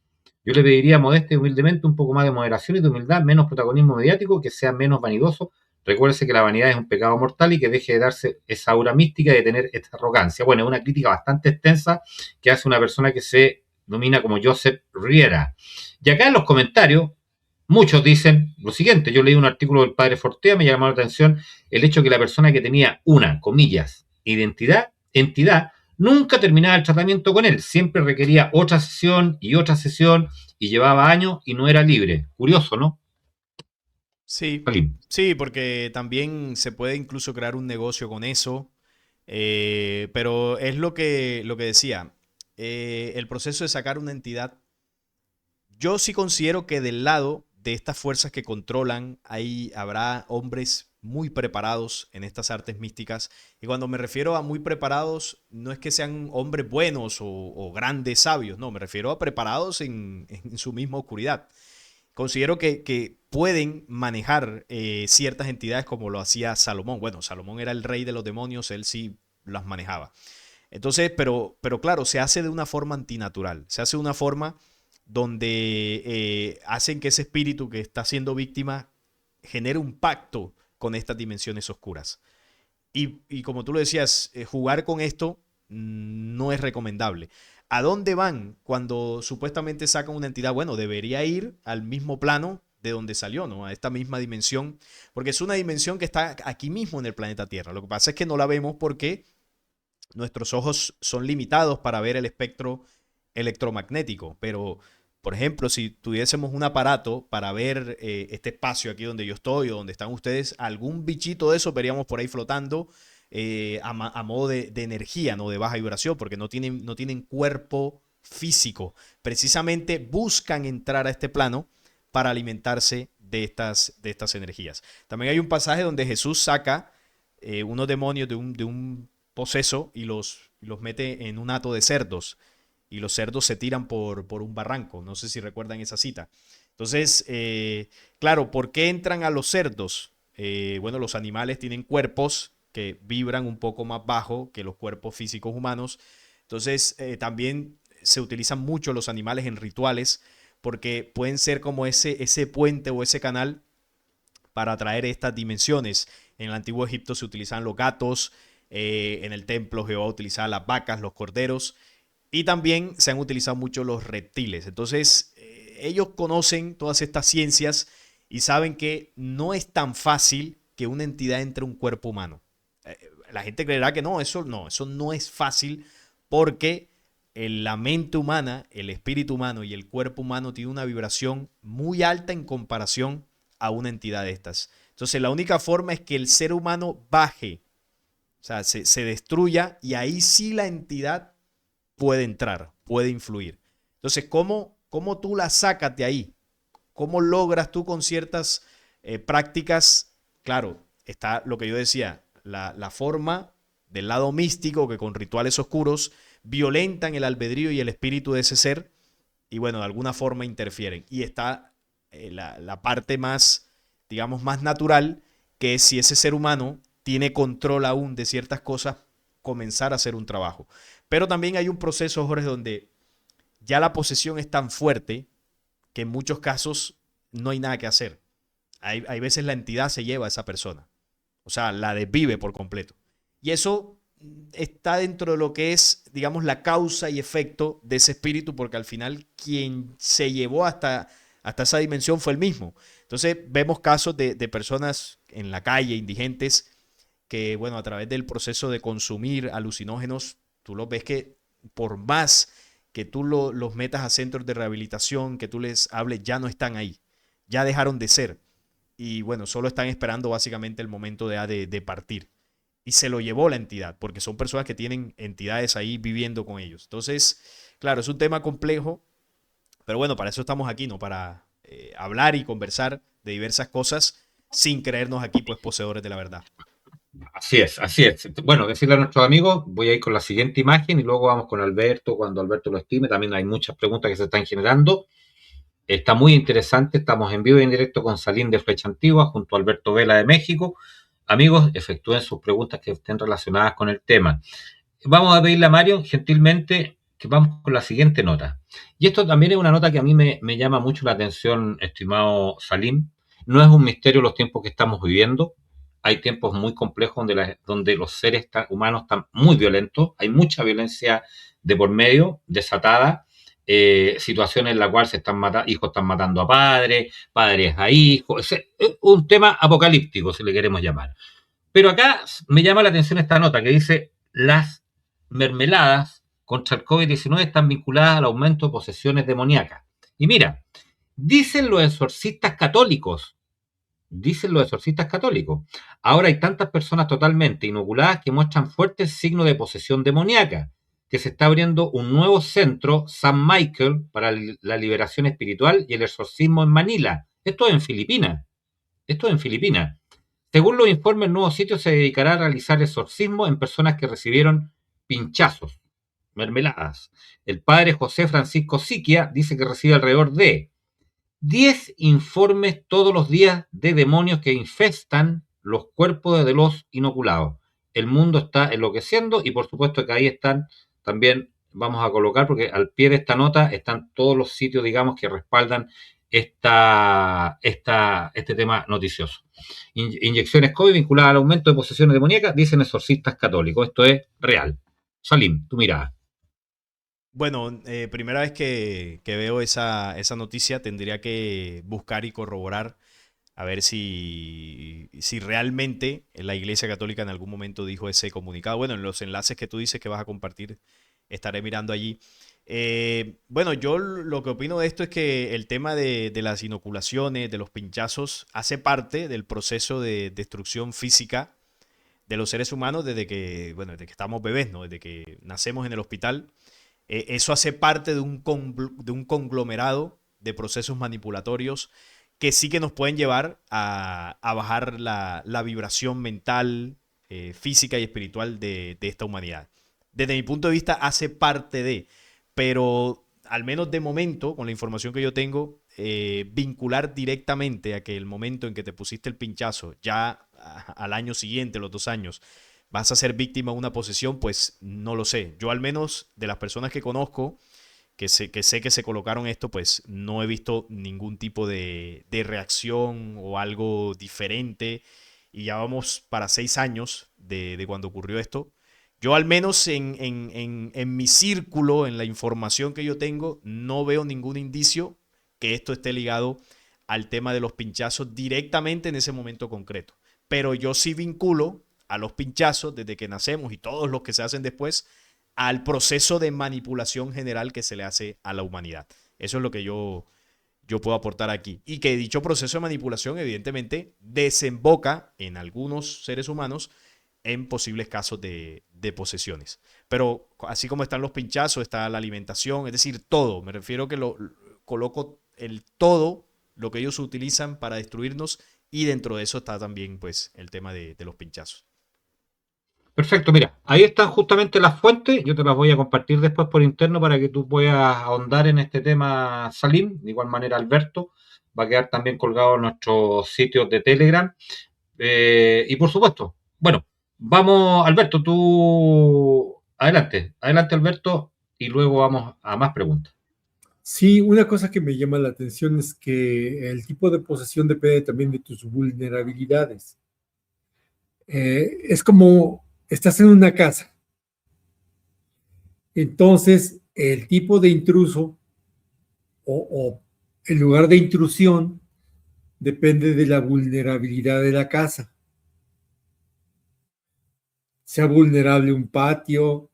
Yo le pediría modesta y humildemente un poco más de moderación y de humildad, menos protagonismo mediático, que sea menos vanidoso. Recuérdese que la vanidad es un pecado mortal y que deje de darse esa aura mística y de tener esta arrogancia. Bueno, es una crítica bastante extensa que hace una persona que se denomina como Joseph Riera. Y acá en los comentarios, muchos dicen lo siguiente. Yo leí un artículo del padre Fortea, me llamó la atención el hecho que la persona que tenía una, comillas, entidad, nunca terminaba el tratamiento con él. Siempre requería otra sesión y llevaba años y no era libre. Curioso, ¿no? Sí, Salim. sí, porque también se puede incluso crear un negocio con eso, pero es lo que decía, el proceso de sacar una entidad, yo sí considero que del lado de estas fuerzas que controlan, ahí habrá hombres muy preparados en estas artes místicas, y cuando me refiero a muy preparados, no es que sean hombres buenos o grandes sabios, no, me refiero a preparados en su misma oscuridad. Considero que pueden manejar ciertas entidades como lo hacía Salomón. Bueno, Salomón era el rey de los demonios, él sí las manejaba. Entonces, pero claro, se hace de una forma antinatural, se hace de una forma donde hacen que ese espíritu que está siendo víctima genere un pacto con estas dimensiones oscuras. Y como tú lo decías, jugar con esto no es recomendable. ¿A dónde van cuando supuestamente sacan una entidad? Bueno, debería ir al mismo plano de donde salió, ¿no? A esta misma dimensión, porque es una dimensión que está aquí mismo en el planeta Tierra. Lo que pasa es que no la vemos porque nuestros ojos son limitados para ver el espectro electromagnético, pero por ejemplo, si tuviésemos un aparato para ver este espacio aquí donde yo estoy o donde están ustedes, algún bichito de eso veríamos por ahí flotando a modo de energía, no de baja vibración, porque no tienen cuerpo físico. Precisamente buscan entrar a este plano para alimentarse de estas energías. También hay un pasaje donde Jesús saca unos demonios de un poseso y los mete en un hato de cerdos y los cerdos se tiran por un barranco. No sé si recuerdan esa cita. Entonces, claro, ¿por qué entran a los cerdos? Bueno, los animales tienen cuerpos que vibran un poco más bajo que los cuerpos físicos humanos. Entonces, también se utilizan mucho los animales en rituales porque pueden ser como ese puente o ese canal para atraer estas dimensiones. En el antiguo Egipto se utilizaban los gatos, en el templo Jehová utilizaba las vacas, los corderos, y también se han utilizado mucho los reptiles. Entonces, ellos conocen todas estas ciencias y saben que no es tan fácil que una entidad entre a un cuerpo humano. La gente creerá que eso no es fácil porque la mente humana, el espíritu humano y el cuerpo humano tiene una vibración muy alta en comparación a una entidad de estas. Entonces, la única forma es que el ser humano baje, o sea, se destruya y ahí sí la entidad puede entrar, puede influir. Entonces, ¿cómo tú la sacas de ahí? ¿Cómo logras tú con ciertas prácticas? Claro, está lo que yo decía, la forma del lado místico que con rituales oscuros violentan el albedrío y el espíritu de ese ser y bueno, de alguna forma interfieren. Y está la parte más, digamos, más natural, que es si ese ser humano tiene control aún de ciertas cosas, comenzar a hacer un trabajo. Pero también hay un proceso, Jorge, donde ya la posesión es tan fuerte que en muchos casos no hay nada que hacer. Hay veces la entidad se lleva a esa persona, o sea, la desvive por completo. Y eso está dentro de lo que es, digamos, la causa y efecto de ese espíritu, porque al final quien se llevó hasta esa dimensión fue el mismo. Entonces vemos casos de personas en la calle, indigentes, que, bueno, a través del proceso de consumir alucinógenos, tú los ves que por más que tú los metas a centros de rehabilitación, que tú les hables, ya no están ahí, ya dejaron de ser. Y bueno, solo están esperando básicamente el momento de partir. Y se lo llevó la entidad, porque son personas que tienen entidades ahí viviendo con ellos. Entonces, claro, es un tema complejo, pero bueno, para eso estamos aquí, ¿no? Para hablar y conversar de diversas cosas sin creernos aquí, pues, poseedores de la verdad. Así es, así es. Bueno, decirle a nuestros amigos, voy a ir con la siguiente imagen y luego vamos con Alberto cuando Alberto lo estime. También hay muchas preguntas que se están generando. Está muy interesante, estamos en vivo y en directo con Salín de Flecha Antigua junto a Alberto Vela de México. Amigos, efectúen sus preguntas que estén relacionadas con el tema. Vamos a pedirle a Mario, gentilmente, que vamos con la siguiente nota. Y esto también es una nota que a mí me llama mucho la atención, estimado Salim. No es un misterio los tiempos que estamos viviendo. Hay tiempos muy complejos donde los seres humanos están muy violentos. Hay mucha violencia de por medio, desatada. Situaciones en las cuales hijos están matando a padres, padres a hijos. Es un tema apocalíptico, si le queremos llamar. Pero acá me llama la atención esta nota que dice: las mermeladas contra el COVID-19 están vinculadas al aumento de posesiones demoníacas. Y mira, dicen los exorcistas católicos, ahora hay tantas personas totalmente inoculadas que muestran fuertes signos de posesión demoníaca, que se está abriendo un nuevo centro, San Michael, para la liberación espiritual y el exorcismo en Manila. Esto es en Filipinas. Según los informes, el nuevo sitio se dedicará a realizar exorcismos en personas que recibieron pinchazos, mermeladas. El padre José Francisco Siquia dice que recibe alrededor de 10 informes todos los días de demonios que infestan los cuerpos de los inoculados. el mundo está enloqueciendo y por supuesto que ahí están también, vamos a colocar, porque al pie de esta nota están todos los sitios, digamos, que respaldan este tema noticioso. Inyecciones COVID vinculadas al aumento de posesiones demoníacas, dicen exorcistas católicos. Esto es real. Salim, tu mirada. Bueno, primera vez que veo esa noticia, tendría que buscar y corroborar a ver si realmente la Iglesia Católica en algún momento dijo ese comunicado. Bueno, en los enlaces que tú dices que vas a compartir, estaré mirando allí. Bueno, yo lo que opino de esto es que el tema de las inoculaciones, de los pinchazos, hace parte del proceso de destrucción física de los seres humanos desde que, bueno, desde que estamos bebés, ¿no? Desde que nacemos en el hospital. Eso hace parte de un conglomerado de procesos manipulatorios que sí que nos pueden llevar a bajar la vibración mental, física y espiritual de esta humanidad. Desde mi punto de vista hace parte de, pero al menos de momento, con la información que yo tengo, vincular directamente a que el momento en que te pusiste el pinchazo, ya al año siguiente, los 2 años, vas a ser víctima de una posesión, pues no lo sé. Yo al menos de las personas que conozco, que sé que se colocaron esto, pues no he visto ningún tipo de reacción o algo diferente. Y ya vamos para 6 años de cuando ocurrió esto. Yo al menos en mi círculo, en la información que yo tengo, no veo ningún indicio que esto esté ligado al tema de los pinchazos directamente en ese momento concreto. Pero yo sí vinculo a los pinchazos desde que nacemos y todos los que se hacen después al proceso de manipulación general que se le hace a la humanidad. Eso es lo que yo puedo aportar aquí. Y que dicho proceso de manipulación evidentemente desemboca en algunos seres humanos en posibles casos de posesiones. Pero así como están los pinchazos, está la alimentación, es decir, todo. Me refiero que coloco el todo, lo que ellos utilizan para destruirnos, y dentro de eso está también pues el tema de los pinchazos. Perfecto, mira, ahí están justamente las fuentes, yo te las voy a compartir después por interno para que tú puedas ahondar en este tema, Salim. De igual manera, Alberto va a quedar también colgado en nuestros sitios de Telegram. Y por supuesto, bueno, vamos, Alberto, tú adelante, adelante, Alberto, y luego vamos a más preguntas. Sí, una cosa que me llama la atención es que el tipo de posesión depende también de tus vulnerabilidades. Es como estás en una casa, entonces el tipo de intruso o el lugar de intrusión depende de la vulnerabilidad de la casa. Sea vulnerable un patio,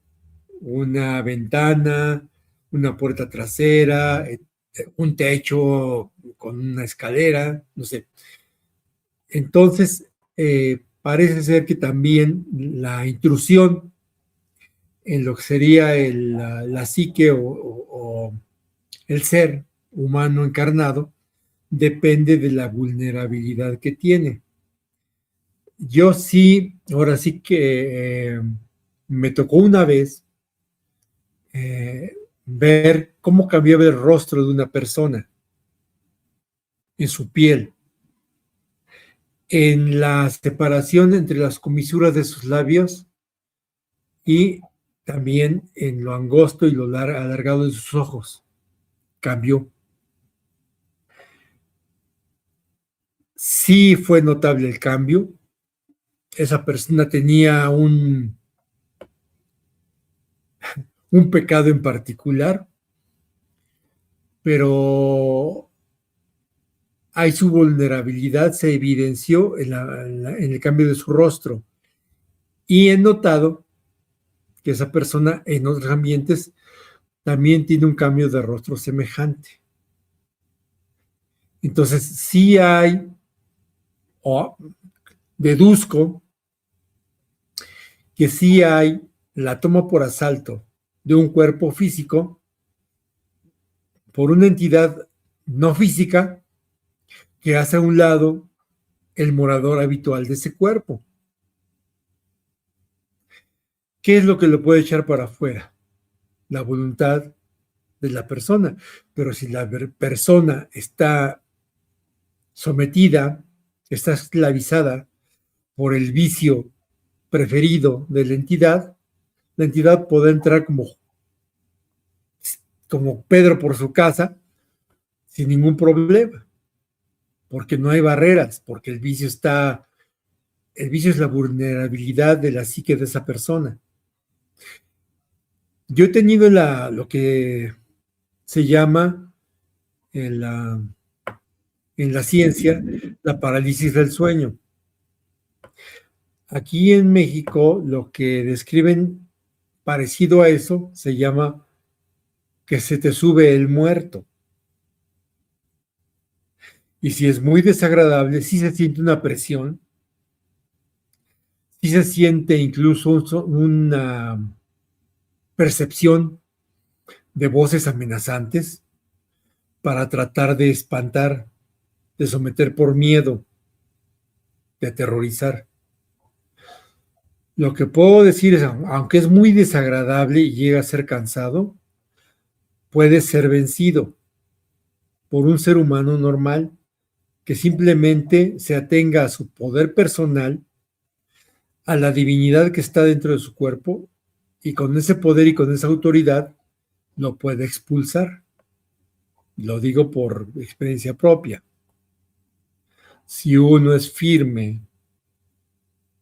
una ventana, una puerta trasera, un techo con una escalera, no sé. Entonces, parece ser que también la intrusión en lo que sería la psique o el ser humano encarnado depende de la vulnerabilidad que tiene. Yo sí, ahora sí que me tocó una vez ver cómo cambiaba el rostro de una persona en su piel, en la separación entre las comisuras de sus labios y también en lo angosto y lo alargado de sus ojos. Cambió. Sí fue notable el cambio. Esa persona tenía un pecado en particular, pero ahí su vulnerabilidad se evidenció en el cambio de su rostro. Y he notado que esa persona en otros ambientes también tiene un cambio de rostro semejante. Entonces, sí hay, o deduzco, que sí hay la toma por asalto de un cuerpo físico por una entidad no física que hace a un lado el morador habitual de ese cuerpo. ¿Qué es lo que lo puede echar para afuera? La voluntad de la persona. Pero si la persona está sometida, está esclavizada por el vicio preferido de la entidad puede entrar como Pedro por su casa sin ningún problema, porque no hay barreras, porque el vicio es la vulnerabilidad de la psique de esa persona. Yo he tenido lo que se llama en la ciencia la parálisis del sueño. Aquí en México lo que describen parecido a eso se llama que se te sube el muerto. Y si es muy desagradable, sí se siente una presión, sí se siente incluso una percepción de voces amenazantes para tratar de espantar, de someter por miedo, de aterrorizar. Lo que puedo decir es, aunque es muy desagradable y llega a ser cansado, puede ser vencido por un ser humano normal que simplemente se atenga a su poder personal, a la divinidad que está dentro de su cuerpo, y con ese poder y con esa autoridad lo puede expulsar. Lo digo por experiencia propia. Si uno es firme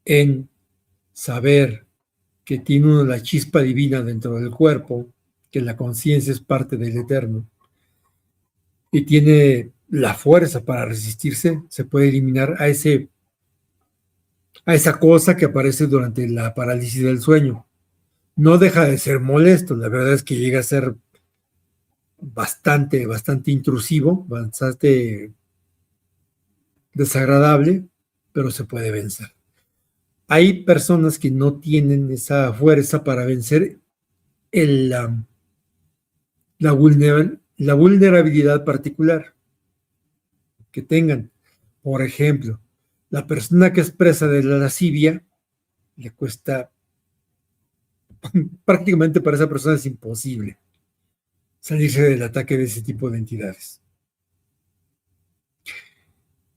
en saber que tiene uno la chispa divina dentro del cuerpo, que la conciencia es parte del eterno, y tiene la fuerza para resistirse, se puede eliminar a esa cosa que aparece durante la parálisis del sueño. No deja de ser molesto, la verdad es que llega a ser bastante intrusivo, bastante desagradable, pero se puede vencer. Hay personas que no tienen esa fuerza para vencer la vulnerabilidad particular que tengan. Por ejemplo, la persona que es presa de la lascivia le cuesta, prácticamente para esa persona es imposible salirse del ataque de ese tipo de entidades.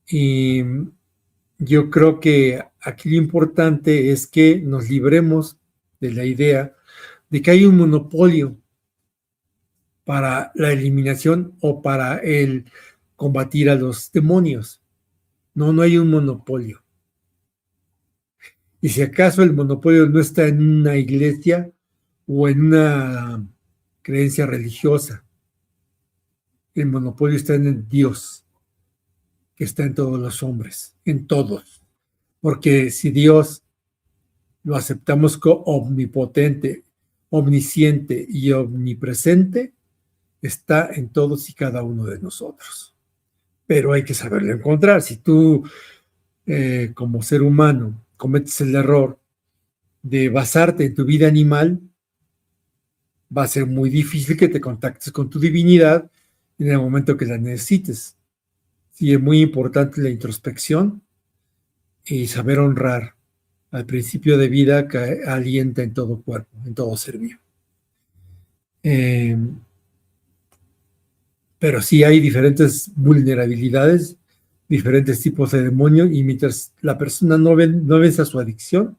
Y yo creo que aquí lo importante es que nos libremos de la idea de que hay un monopolio para la eliminación o para el combatir a los demonios. No hay un monopolio. Y si acaso el monopolio no está en una iglesia o en una creencia religiosa, el monopolio está en el Dios, que está en todos los hombres, en todos. Porque si Dios lo aceptamos como omnipotente, omnisciente y omnipresente, está en todos y cada uno de nosotros. Pero hay que saberlo encontrar. Si tú, como ser humano, cometes el error de basarte en tu vida animal, va a ser muy difícil que te contactes con tu divinidad en el momento que la necesites. Sí, es muy importante la introspección y saber honrar al principio de vida que alienta en todo cuerpo, en todo ser vivo. Pero sí hay diferentes vulnerabilidades, diferentes tipos de demonio, y mientras la persona no vence a su adicción,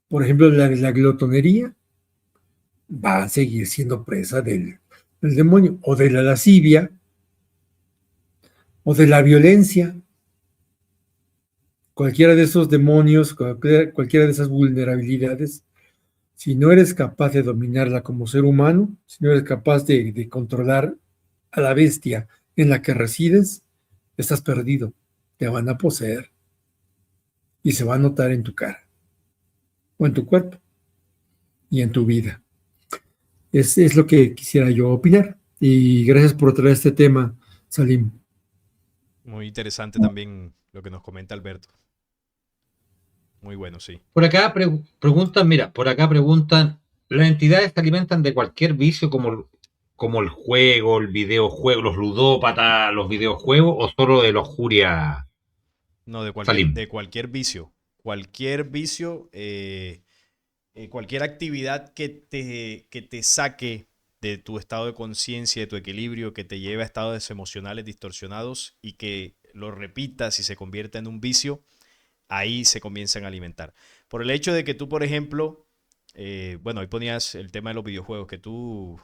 por ejemplo, la glotonería, va a seguir siendo presa del demonio, o de la lascivia, o de la violencia. Cualquiera de esos demonios, cualquiera de esas vulnerabilidades, si no eres capaz de dominarla como ser humano, si no eres capaz de controlar a la bestia en la que resides, estás perdido. Te van a poseer y se va a notar en tu cara, o en tu cuerpo, y en tu vida. Es lo que quisiera yo opinar. Y gracias por traer este tema, Salim. Muy interesante también lo que nos comenta Alberto. Muy bueno, sí. Por acá preguntan, mira, por acá preguntan, ¿las entidades se alimentan de cualquier vicio como el juego, el videojuego, los ludópatas, los videojuegos, o solo de lujuria, No, Salim? de cualquier vicio. Cualquier vicio, cualquier actividad que te saque de tu estado de conciencia, de tu equilibrio, que te lleve a estados emocionales distorsionados y que lo repitas y se convierta en un vicio, ahí se comienzan a alimentar. Por el hecho de que tú, por ejemplo, bueno, ahí ponías el tema de los videojuegos, que tú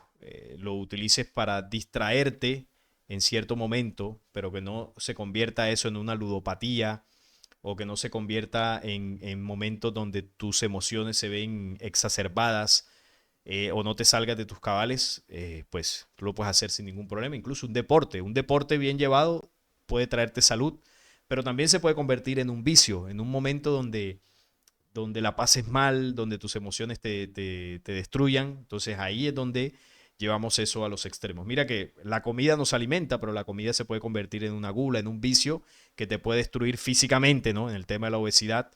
lo utilices para distraerte en cierto momento, pero que no se convierta eso en una ludopatía o que no se convierta en momentos donde tus emociones se ven exacerbadas o no te salgas de tus cabales, pues tú lo puedes hacer sin ningún problema. Incluso un deporte bien llevado puede traerte salud, pero también se puede convertir en un vicio, en un momento donde la pases mal, donde tus emociones te destruyan. Entonces ahí es donde llevamos eso a los extremos. Mira que la comida nos alimenta, pero la comida se puede convertir en una gula, en un vicio que te puede destruir físicamente, ¿no? En el tema de la obesidad.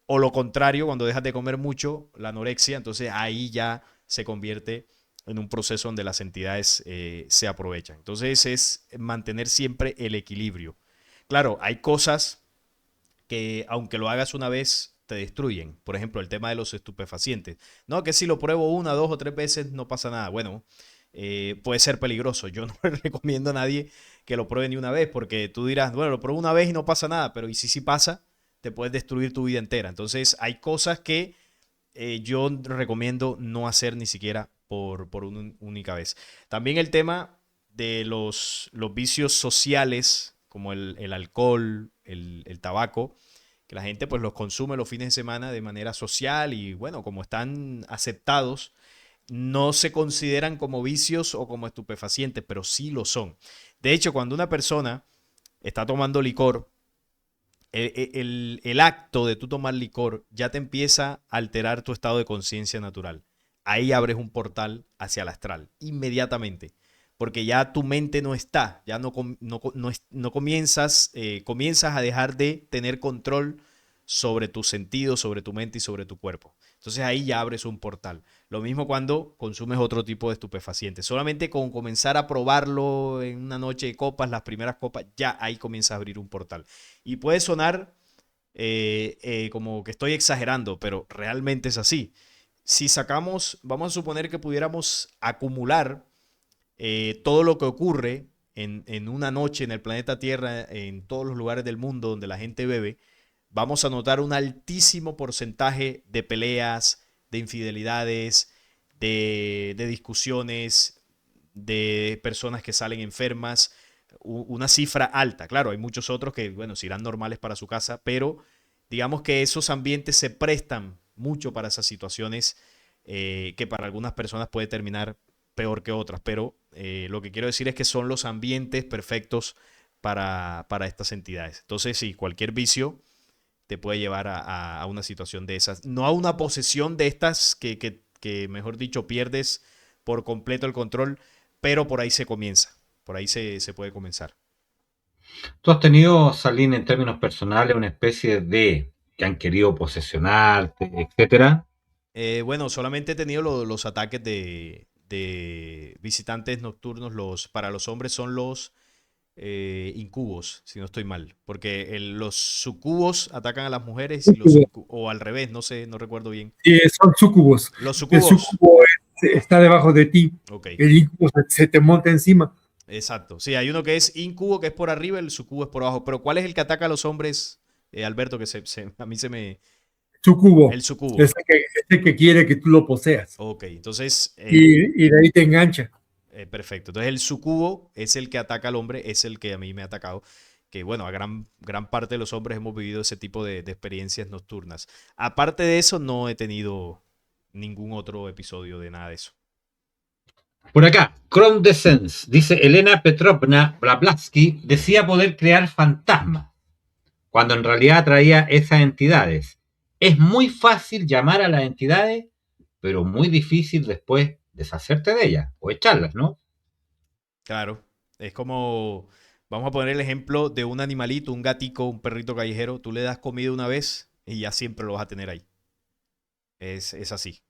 O lo contrario, cuando dejas de comer mucho, la anorexia, entonces ahí ya se convierte en un proceso donde las entidades se aprovechan. Entonces es mantener siempre el equilibrio. Claro, hay cosas que aunque lo hagas una vez, te destruyen. Por ejemplo, el tema de los estupefacientes. No, que si lo pruebo una, dos o tres veces no pasa nada. Bueno, puede ser peligroso. Yo no le recomiendo a nadie que lo pruebe ni una vez, porque tú dirás, bueno, lo pruebo una vez y no pasa nada, pero ¿y si sí pasa? Te puedes destruir tu vida entera. Entonces, hay cosas que yo recomiendo no hacer ni siquiera por una única vez. También el tema de los vicios sociales, como el alcohol, el tabaco, que la gente pues los consume los fines de semana de manera social y bueno, como están aceptados, no se consideran como vicios o como estupefacientes, pero sí lo son. De hecho, cuando una persona está tomando licor, el acto de tú tomar licor ya te empieza a alterar tu estado de conciencia natural. Ahí abres un portal hacia el astral, inmediatamente. Porque ya tu mente no está, ya no comienzas, comienzas a dejar de tener control sobre tus sentidos, sobre tu mente y sobre tu cuerpo. Entonces ahí ya abres un portal. Lo mismo cuando consumes otro tipo de estupefacientes. Solamente con comenzar a probarlo en una noche de copas, las primeras copas, ya ahí comienza a abrir un portal. Y puede sonar como que estoy exagerando, pero realmente es así. Si sacamos, vamos a suponer que pudiéramos acumular todo lo que ocurre en una noche en el planeta Tierra, en todos los lugares del mundo donde la gente bebe, vamos a notar un altísimo porcentaje de peleas, de infidelidades, de discusiones, de personas que salen enfermas, una cifra alta. Claro, hay muchos otros que, bueno, se irán normales para su casa, pero digamos que esos ambientes se prestan mucho para esas situaciones que para algunas personas puede terminar peor que otras, pero lo que quiero decir es que son los ambientes perfectos para estas entidades. Entonces, sí, cualquier vicio te puede llevar a una situación de esas. No a una posesión de estas que, mejor dicho, pierdes por completo el control, pero por ahí se comienza. Por ahí se puede comenzar. ¿Tú has tenido, Salín, en términos personales, una especie de que han querido posesionarte, etcétera? Bueno, solamente he tenido los ataques de visitantes nocturnos. Para los hombres son los incubos, si no estoy mal. Porque los sucubos atacan a las mujeres y o al revés, no sé, no recuerdo bien. Son súcubos. Los El sucubos. súcubo está debajo de ti. Ok, El incubo se te monta encima. exacto. Sí, hay uno que es incubo, que es por arriba, el sucubo es por abajo. Pero ¿cuál es el que ataca a los hombres, Alberto? Que a mí se me... El Súcubo sucubo. es el que quiere que tú lo poseas. Ok, entonces, Y de ahí te engancha. perfecto. Entonces el sucubo es el que ataca al hombre, es el que a mí me ha atacado. Que bueno, a gran parte de los hombres hemos vivido ese tipo de experiencias nocturnas. Aparte de eso, no he tenido ningún otro episodio de nada de eso. Por acá, Chrome Descents, dice Elena Petrovna Blavatsky, decía poder crear fantasmas, cuando en realidad atraía esas entidades. Es muy fácil llamar a las entidades, pero muy difícil después deshacerte de ellas o echarlas, ¿no? Claro, es como, vamos a poner el ejemplo de un animalito, un gatico, un perrito callejero. Tú le das comida una vez y ya siempre lo vas a tener ahí. Es así.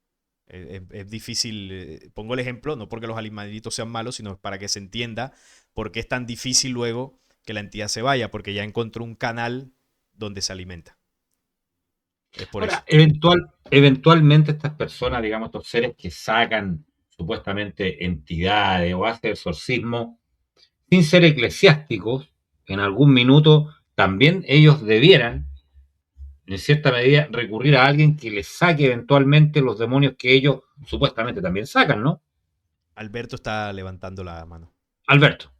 Es difícil, pongo el ejemplo, no porque los animalitos sean malos, sino para que se entienda por qué es tan difícil luego que la entidad se vaya, porque ya encontró un canal donde se alimenta. Es por eso. Ahora, eventualmente estas personas, digamos, estos seres que sacan supuestamente entidades o hacen exorcismo, sin ser eclesiásticos, en algún minuto también ellos debieran en cierta medida, recurrir a alguien que les saque eventualmente los demonios que ellos supuestamente también sacan, ¿no? Alberto está levantando la mano. Alberto.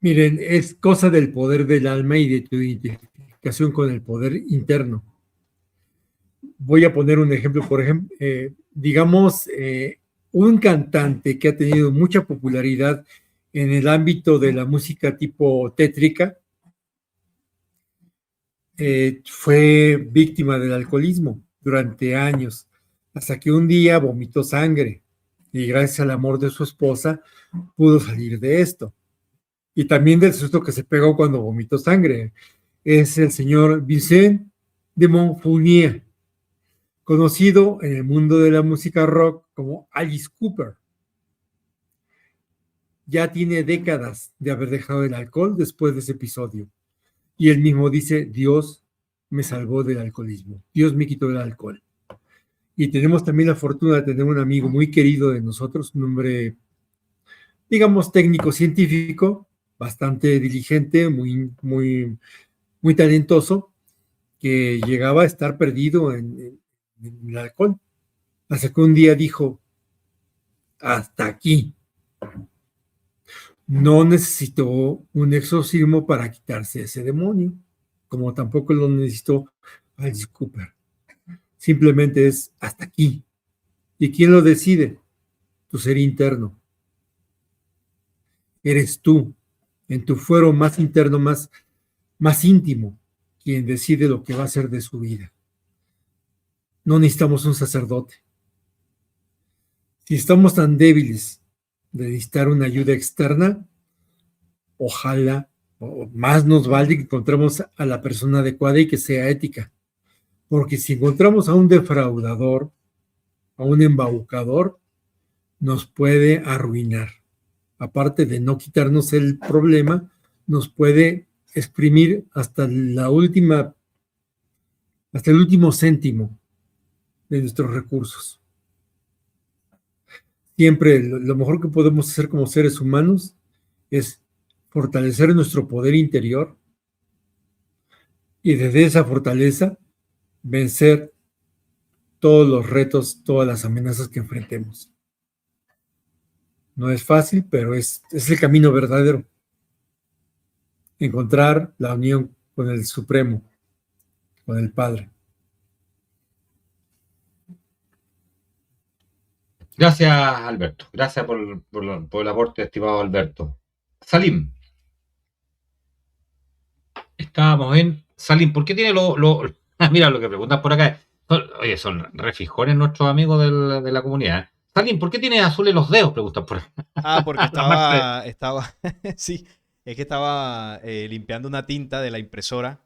Miren, es cosa del poder del alma y de tu identificación con el poder interno. Voy a poner un ejemplo, por ejemplo, digamos, un cantante que ha tenido mucha popularidad en el ámbito de la música tipo tétrica, fue víctima del alcoholismo durante años, hasta que un día vomitó sangre y gracias al amor de su esposa pudo salir de esto. Y también del susto que se pegó cuando vomitó sangre. Es el señor Vincent de Montfournier, conocido en el mundo de la música rock como Alice Cooper. Ya tiene décadas de haber dejado el alcohol después de ese episodio. Y él mismo dice, Dios me salvó del alcoholismo, Dios me quitó el alcohol. Y tenemos también la fortuna de tener un amigo muy querido de nosotros, un hombre, digamos, técnico científico, bastante diligente, muy talentoso, que llegaba a estar perdido en el alcohol. Hasta que un día dijo, hasta aquí. No necesitó un exorcismo para quitarse ese demonio, como tampoco lo necesitó Alice Cooper. Simplemente es hasta aquí. ¿Y quién lo decide? Tu ser interno. Eres tú, en tu fuero más interno, más íntimo, quien decide lo que va a hacer de su vida. No necesitamos un sacerdote. Si estamos tan débiles de necesitar una ayuda externa, ojalá, o más nos vale que encontremos a la persona adecuada y que sea ética. Porque si encontramos a un defraudador, a un embaucador, nos puede arruinar. Aparte de no quitarnos el problema, nos puede exprimir hasta el último céntimo de nuestros recursos. Siempre lo mejor que podemos hacer como seres humanos es fortalecer nuestro poder interior y desde esa fortaleza vencer todos los retos, todas las amenazas que enfrentemos. No es fácil, pero es el camino verdadero. Encontrar la unión con el Supremo, con el Padre. Gracias, Alberto. Gracias por el aporte, estimado Alberto. Salim. Estábamos en Salim. ¿Por qué tiene mira lo que preguntan por acá? Oye, son refijones nuestros amigos de la comunidad. Salim, ¿por qué tiene azules los dedos? Preguntan por acá. Porque estaba, sí, es que estaba limpiando una tinta de la impresora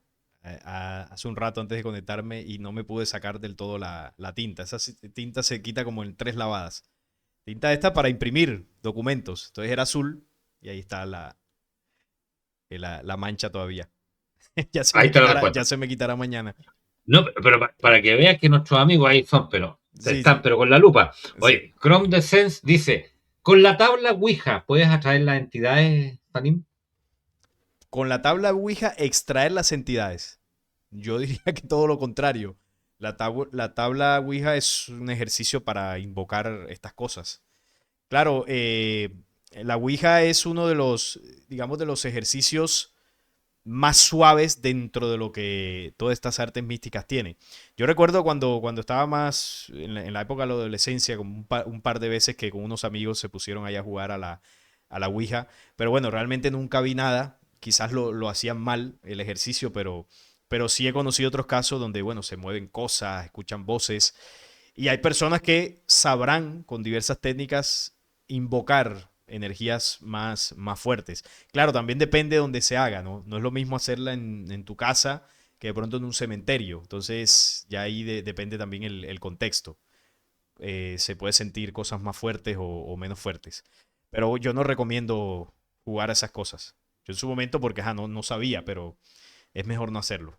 hace un rato antes de conectarme y no me pude sacar del todo la tinta. Esa tinta se quita como en 3 lavadas. Tinta esta para imprimir documentos. Entonces era azul y ahí está la mancha todavía. ya se me quitará mañana. No, pero para que veas que nuestros amigos ahí son, pero están pero con la lupa. Oye, sí. Chrome the Sense dice, con la tabla Ouija, ¿puedes atraer las entidades, Salim? Con la tabla Ouija, extraer las entidades. Yo diría que todo lo contrario. La tabla Ouija es un ejercicio para invocar estas cosas. Claro, la Ouija es uno de los, digamos, de los ejercicios más suaves dentro de lo que todas estas artes místicas tienen. Yo recuerdo cuando estaba más en la época de la adolescencia, como un par de veces que con unos amigos se pusieron ahí a jugar a la Ouija, pero bueno, realmente nunca vi nada. Quizás lo hacían mal el ejercicio, pero sí he conocido otros casos donde, bueno, se mueven cosas, escuchan voces, y hay personas que sabrán con diversas técnicas invocar energías más fuertes. Claro, también depende de donde se haga, ¿no? No es lo mismo hacerla en tu casa que de pronto en un cementerio. Entonces, ya ahí depende también el contexto. Se puede sentir cosas más fuertes o menos fuertes. Pero yo no recomiendo jugar a esas cosas. Yo en su momento, porque no sabía, pero es mejor no hacerlo.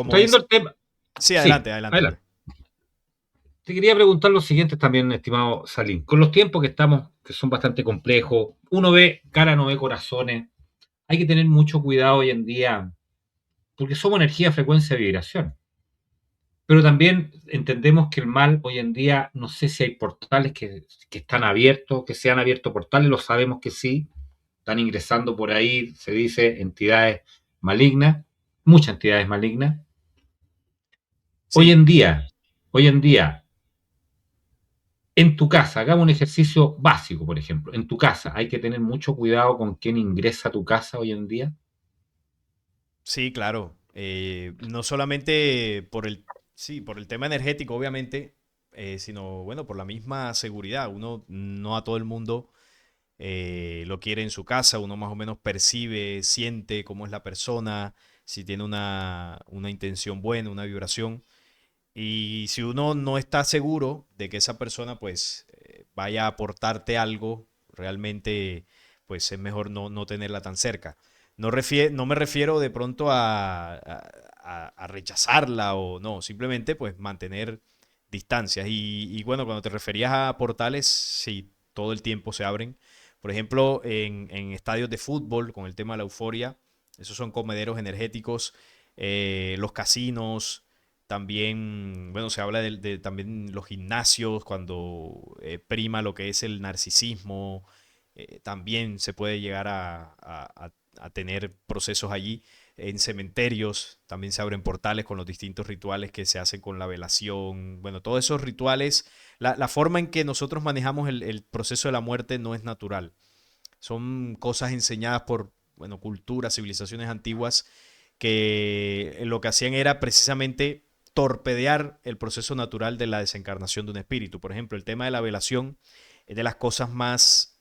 Trayendo el tema. Sí, adelante. Te quería preguntar lo siguiente también, estimado Salim. Con los tiempos que estamos, que son bastante complejos, uno ve cara, no ve corazones. Hay que tener mucho cuidado hoy en día porque somos energía, frecuencia, vibración. Pero también entendemos que el mal hoy en día, no sé si hay portales que están abiertos, que se han abierto portales, lo sabemos que sí, están ingresando por ahí, se dice, entidades malignas, muchas entidades malignas. Hoy Sí, en día, hoy en día, en tu casa, hagamos un ejercicio básico, por ejemplo, en tu casa, hay que tener mucho cuidado con quién ingresa a tu casa hoy en día. sí, claro. No solamente sí, por el tema energético, obviamente, sino, bueno, por la misma seguridad. Uno no a todo el mundo lo quiere en su casa, uno más o menos percibe, siente cómo es la persona, si tiene una intención buena, una vibración. Y si uno no está seguro de que esa persona pues vaya a aportarte algo, realmente pues es mejor no tenerla tan cerca. No me refiero de pronto a rechazarla o no, simplemente pues mantener distancias. Y bueno, cuando te referías a portales, sí, todo el tiempo se abren. Por ejemplo, en estadios de fútbol, con el tema de la euforia, esos son comederos energéticos, los casinos, también, bueno, se habla de también los gimnasios, cuando prima lo que es el narcisismo, también se puede llegar a tener procesos allí. En cementerios también se abren portales con los distintos rituales que se hacen con la velación. Bueno, todos esos rituales, la forma en que nosotros manejamos el proceso de la muerte no es natural. Son cosas enseñadas por, bueno, culturas, civilizaciones antiguas que lo que hacían era precisamente torpedear el proceso natural de la desencarnación de un espíritu. Por ejemplo, el tema de la velación es de las cosas más,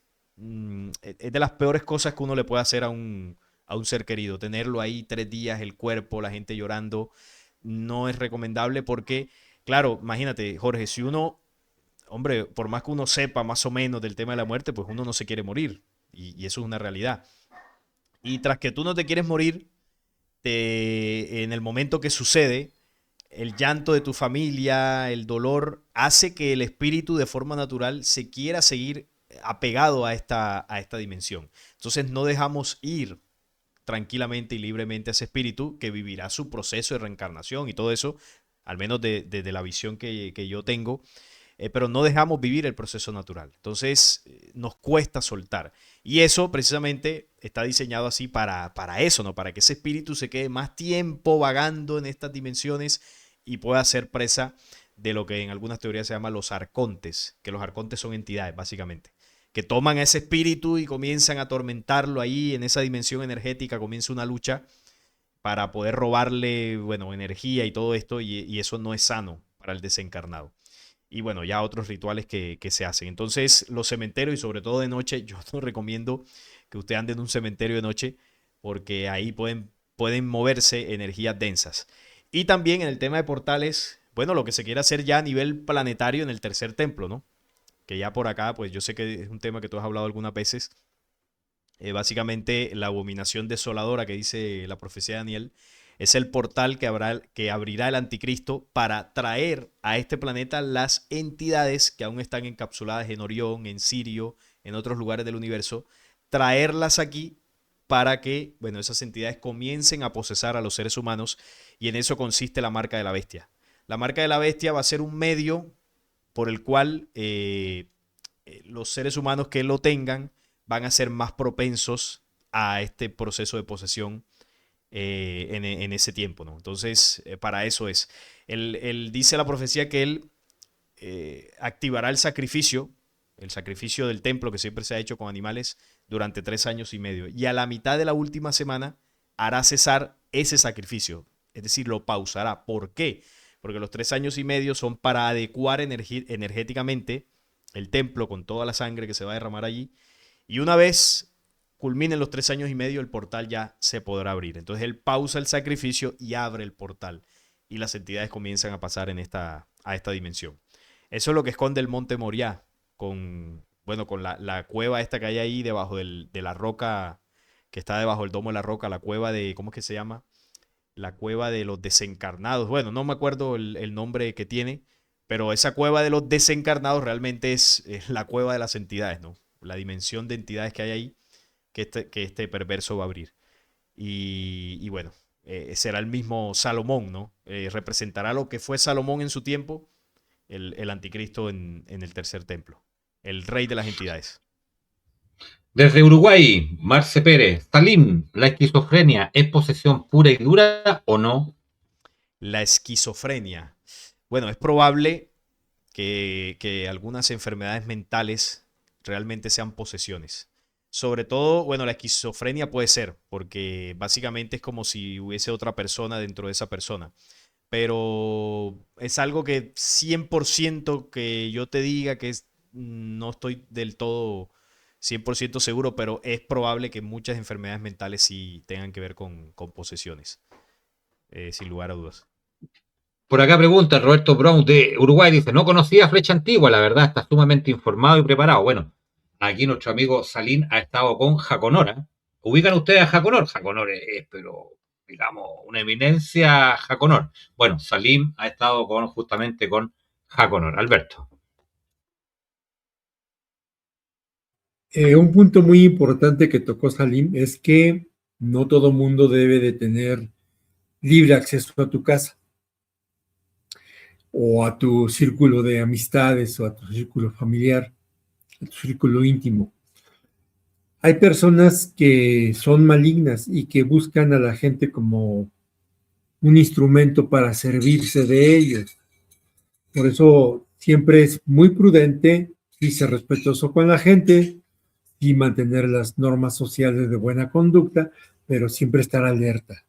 es de las peores cosas que uno le puede hacer a un ser querido. Tenerlo ahí 3 días, el cuerpo, la gente llorando, no es recomendable porque, claro, imagínate, Jorge, si uno, hombre, por más que uno sepa más o menos del tema de la muerte, pues uno no se quiere morir. Y eso es una realidad. Y tras que tú no te quieres morir, en el momento que sucede, el llanto de tu familia, el dolor, hace que el espíritu de forma natural se quiera seguir apegado a esta dimensión. Entonces no dejamos ir tranquilamente y libremente a ese espíritu que vivirá su proceso de reencarnación y todo eso, al menos desde la visión que yo tengo, pero no dejamos vivir el proceso natural. Entonces nos cuesta soltar. Y eso precisamente está diseñado así para eso, ¿no? Para que ese espíritu se quede más tiempo vagando en estas dimensiones y pueda ser presa de lo que en algunas teorías se llama los arcontes, que los arcontes son entidades, básicamente, que toman a ese espíritu y comienzan a atormentarlo ahí en esa dimensión energética, comienza una lucha para poder robarle, bueno, energía y todo esto, y eso no es sano para el desencarnado. Y bueno, ya otros rituales que se hacen. Entonces, los cementerios y sobre todo de noche, yo no recomiendo que usted ande en un cementerio de noche porque ahí pueden moverse energías densas. Y también en el tema de portales, bueno, lo que se quiere hacer ya a nivel planetario en el tercer templo, ¿no? Que ya por acá, pues yo sé que es un tema que tú has hablado algunas veces. Básicamente, la abominación desoladora que dice la profecía de Daniel es el portal que abrirá el anticristo para traer a este planeta las entidades que aún están encapsuladas en Orión, en Sirio, en otros lugares del universo, traerlas aquí para que, bueno, esas entidades comiencen a procesar a los seres humanos, y en eso consiste la marca de la bestia. La marca de la bestia va a ser un medio por el cual los seres humanos que lo tengan van a ser más propensos a este proceso de posesión en ese tiempo, ¿no? Entonces, para eso es. Él dice la profecía que él activará el sacrificio del templo que siempre se ha hecho con animales durante 3 años y medio. Y a la mitad de la última semana hará cesar ese sacrificio, es decir, lo pausará. ¿Por qué? Porque los 3 años y medio son para adecuar energéticamente el templo con toda la sangre que se va a derramar allí. Y una vez culminen los 3 años y medio, el portal ya se podrá abrir. Entonces él pausa el sacrificio y abre el portal. Y las entidades comienzan a pasar a esta dimensión. Eso es lo que esconde el monte Moriah, bueno, con la cueva esta que hay ahí debajo de la roca, que está debajo del domo de la roca, la cueva de, ¿cómo es que se llama? La cueva de los desencarnados. Bueno, no me acuerdo el nombre que tiene, pero esa cueva de los desencarnados realmente es la cueva de las entidades, ¿no? La dimensión de entidades que hay ahí que este perverso va a abrir. Y bueno, será el mismo Salomón, ¿no? Representará lo que fue Salomón en su tiempo, el anticristo en el tercer templo, el rey de las entidades. Desde Uruguay, Marce Pérez. Salim, ¿la esquizofrenia es posesión pura y dura o no? La esquizofrenia. Bueno, es probable que algunas enfermedades mentales realmente sean posesiones. Sobre todo, bueno, la esquizofrenia puede ser, porque básicamente es como si hubiese otra persona dentro de esa persona. Pero es algo que 100% que yo te diga que no estoy del todo 100% seguro, pero es probable que muchas enfermedades mentales sí tengan que ver con posesiones, sin lugar a dudas. Por acá pregunta Roberto Brown de Uruguay, dice, no conocía Flecha Antigua, la verdad, está sumamente informado y preparado. Bueno, aquí nuestro amigo Salim ha estado con Jaconor. ¿Eh? ¿Ubican ustedes a Jaconor? Jaconor es, pero, digamos, una eminencia Jaconor. Bueno, Salim ha estado justamente con Jaconor. Alberto. Un punto muy importante que tocó Salim es que no todo mundo debe de tener libre acceso a tu casa o a tu círculo de amistades o a tu círculo familiar, a tu círculo íntimo. Hay personas que son malignas y que buscan a la gente como un instrumento para servirse de ellos. Por eso siempre es muy prudente y ser respetuoso con la gente y mantener las normas sociales de buena conducta, pero siempre estar alerta,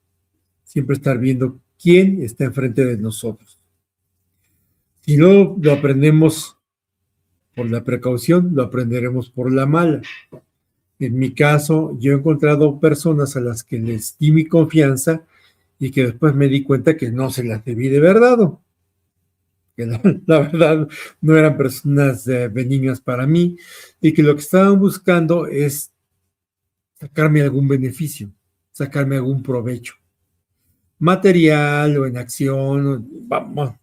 siempre estar viendo quién está enfrente de nosotros. Si no lo aprendemos por la precaución, lo aprenderemos por la mala. En mi caso, yo he encontrado personas a las que les di mi confianza y que después me di cuenta que no se las debí de haber dado, que la verdad no eran personas benignas para mí y que lo que estaban buscando es sacarme algún beneficio, sacarme algún provecho, material o en acción, vamos,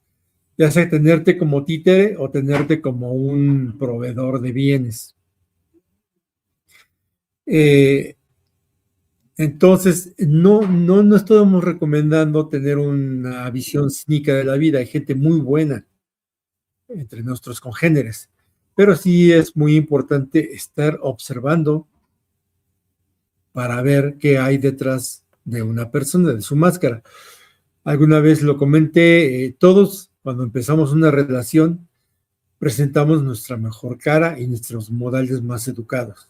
ya sea tenerte como títere o tenerte como un proveedor de bienes. Eh, entonces, no estamos recomendando tener una visión cínica de la vida. Hay gente muy buena entre nuestros congéneres, pero sí es muy importante estar observando para ver qué hay detrás de una persona, de su máscara. Alguna vez lo comenté, todos cuando empezamos una relación presentamos nuestra mejor cara y nuestros modales más educados.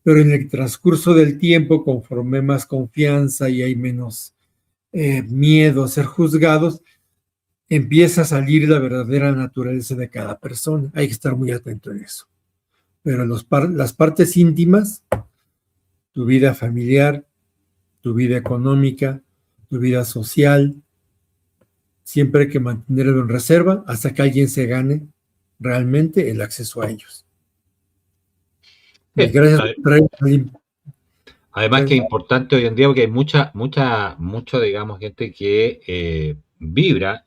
Pero en el transcurso del tiempo, conforme más confianza y hay menos miedo a ser juzgados, empieza a salir la verdadera naturaleza de cada persona. Hay que estar muy atento en eso. Pero las partes íntimas, tu vida familiar, tu vida económica, tu vida social, siempre hay que mantenerlo en reserva hasta que alguien se gane realmente el acceso a ellos. Y Bien. gracias por traer. Además que es importante hoy en día porque hay mucha, digamos, gente que vibra,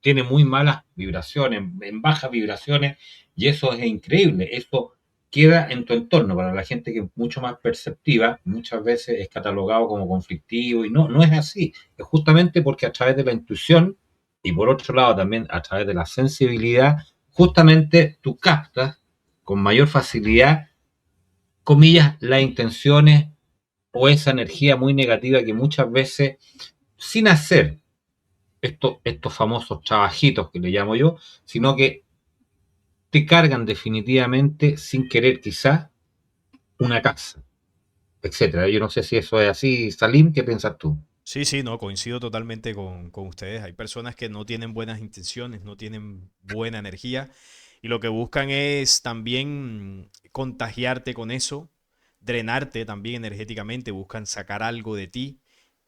tiene muy malas vibraciones, en bajas vibraciones, y eso es increíble. Eso queda en tu entorno. Para la gente que es mucho más perceptiva, muchas veces es catalogado como conflictivo, y no es así. Es justamente porque a través de la intuición, y por otro lado también a través de la sensibilidad, justamente tú captas con mayor facilidad, comillas, las intenciones o esa energía muy negativa que muchas veces, sin hacer estos famosos trabajitos que le llamo yo, sino que te cargan definitivamente sin querer quizás una casa, etcétera. Yo no sé si eso es así. Salim, ¿qué piensas tú? Sí, sí, no, coincido totalmente con ustedes. Hay personas que no tienen buenas intenciones, no tienen buena energía y lo que buscan es también contagiarte con eso, drenarte también energéticamente, buscan sacar algo de ti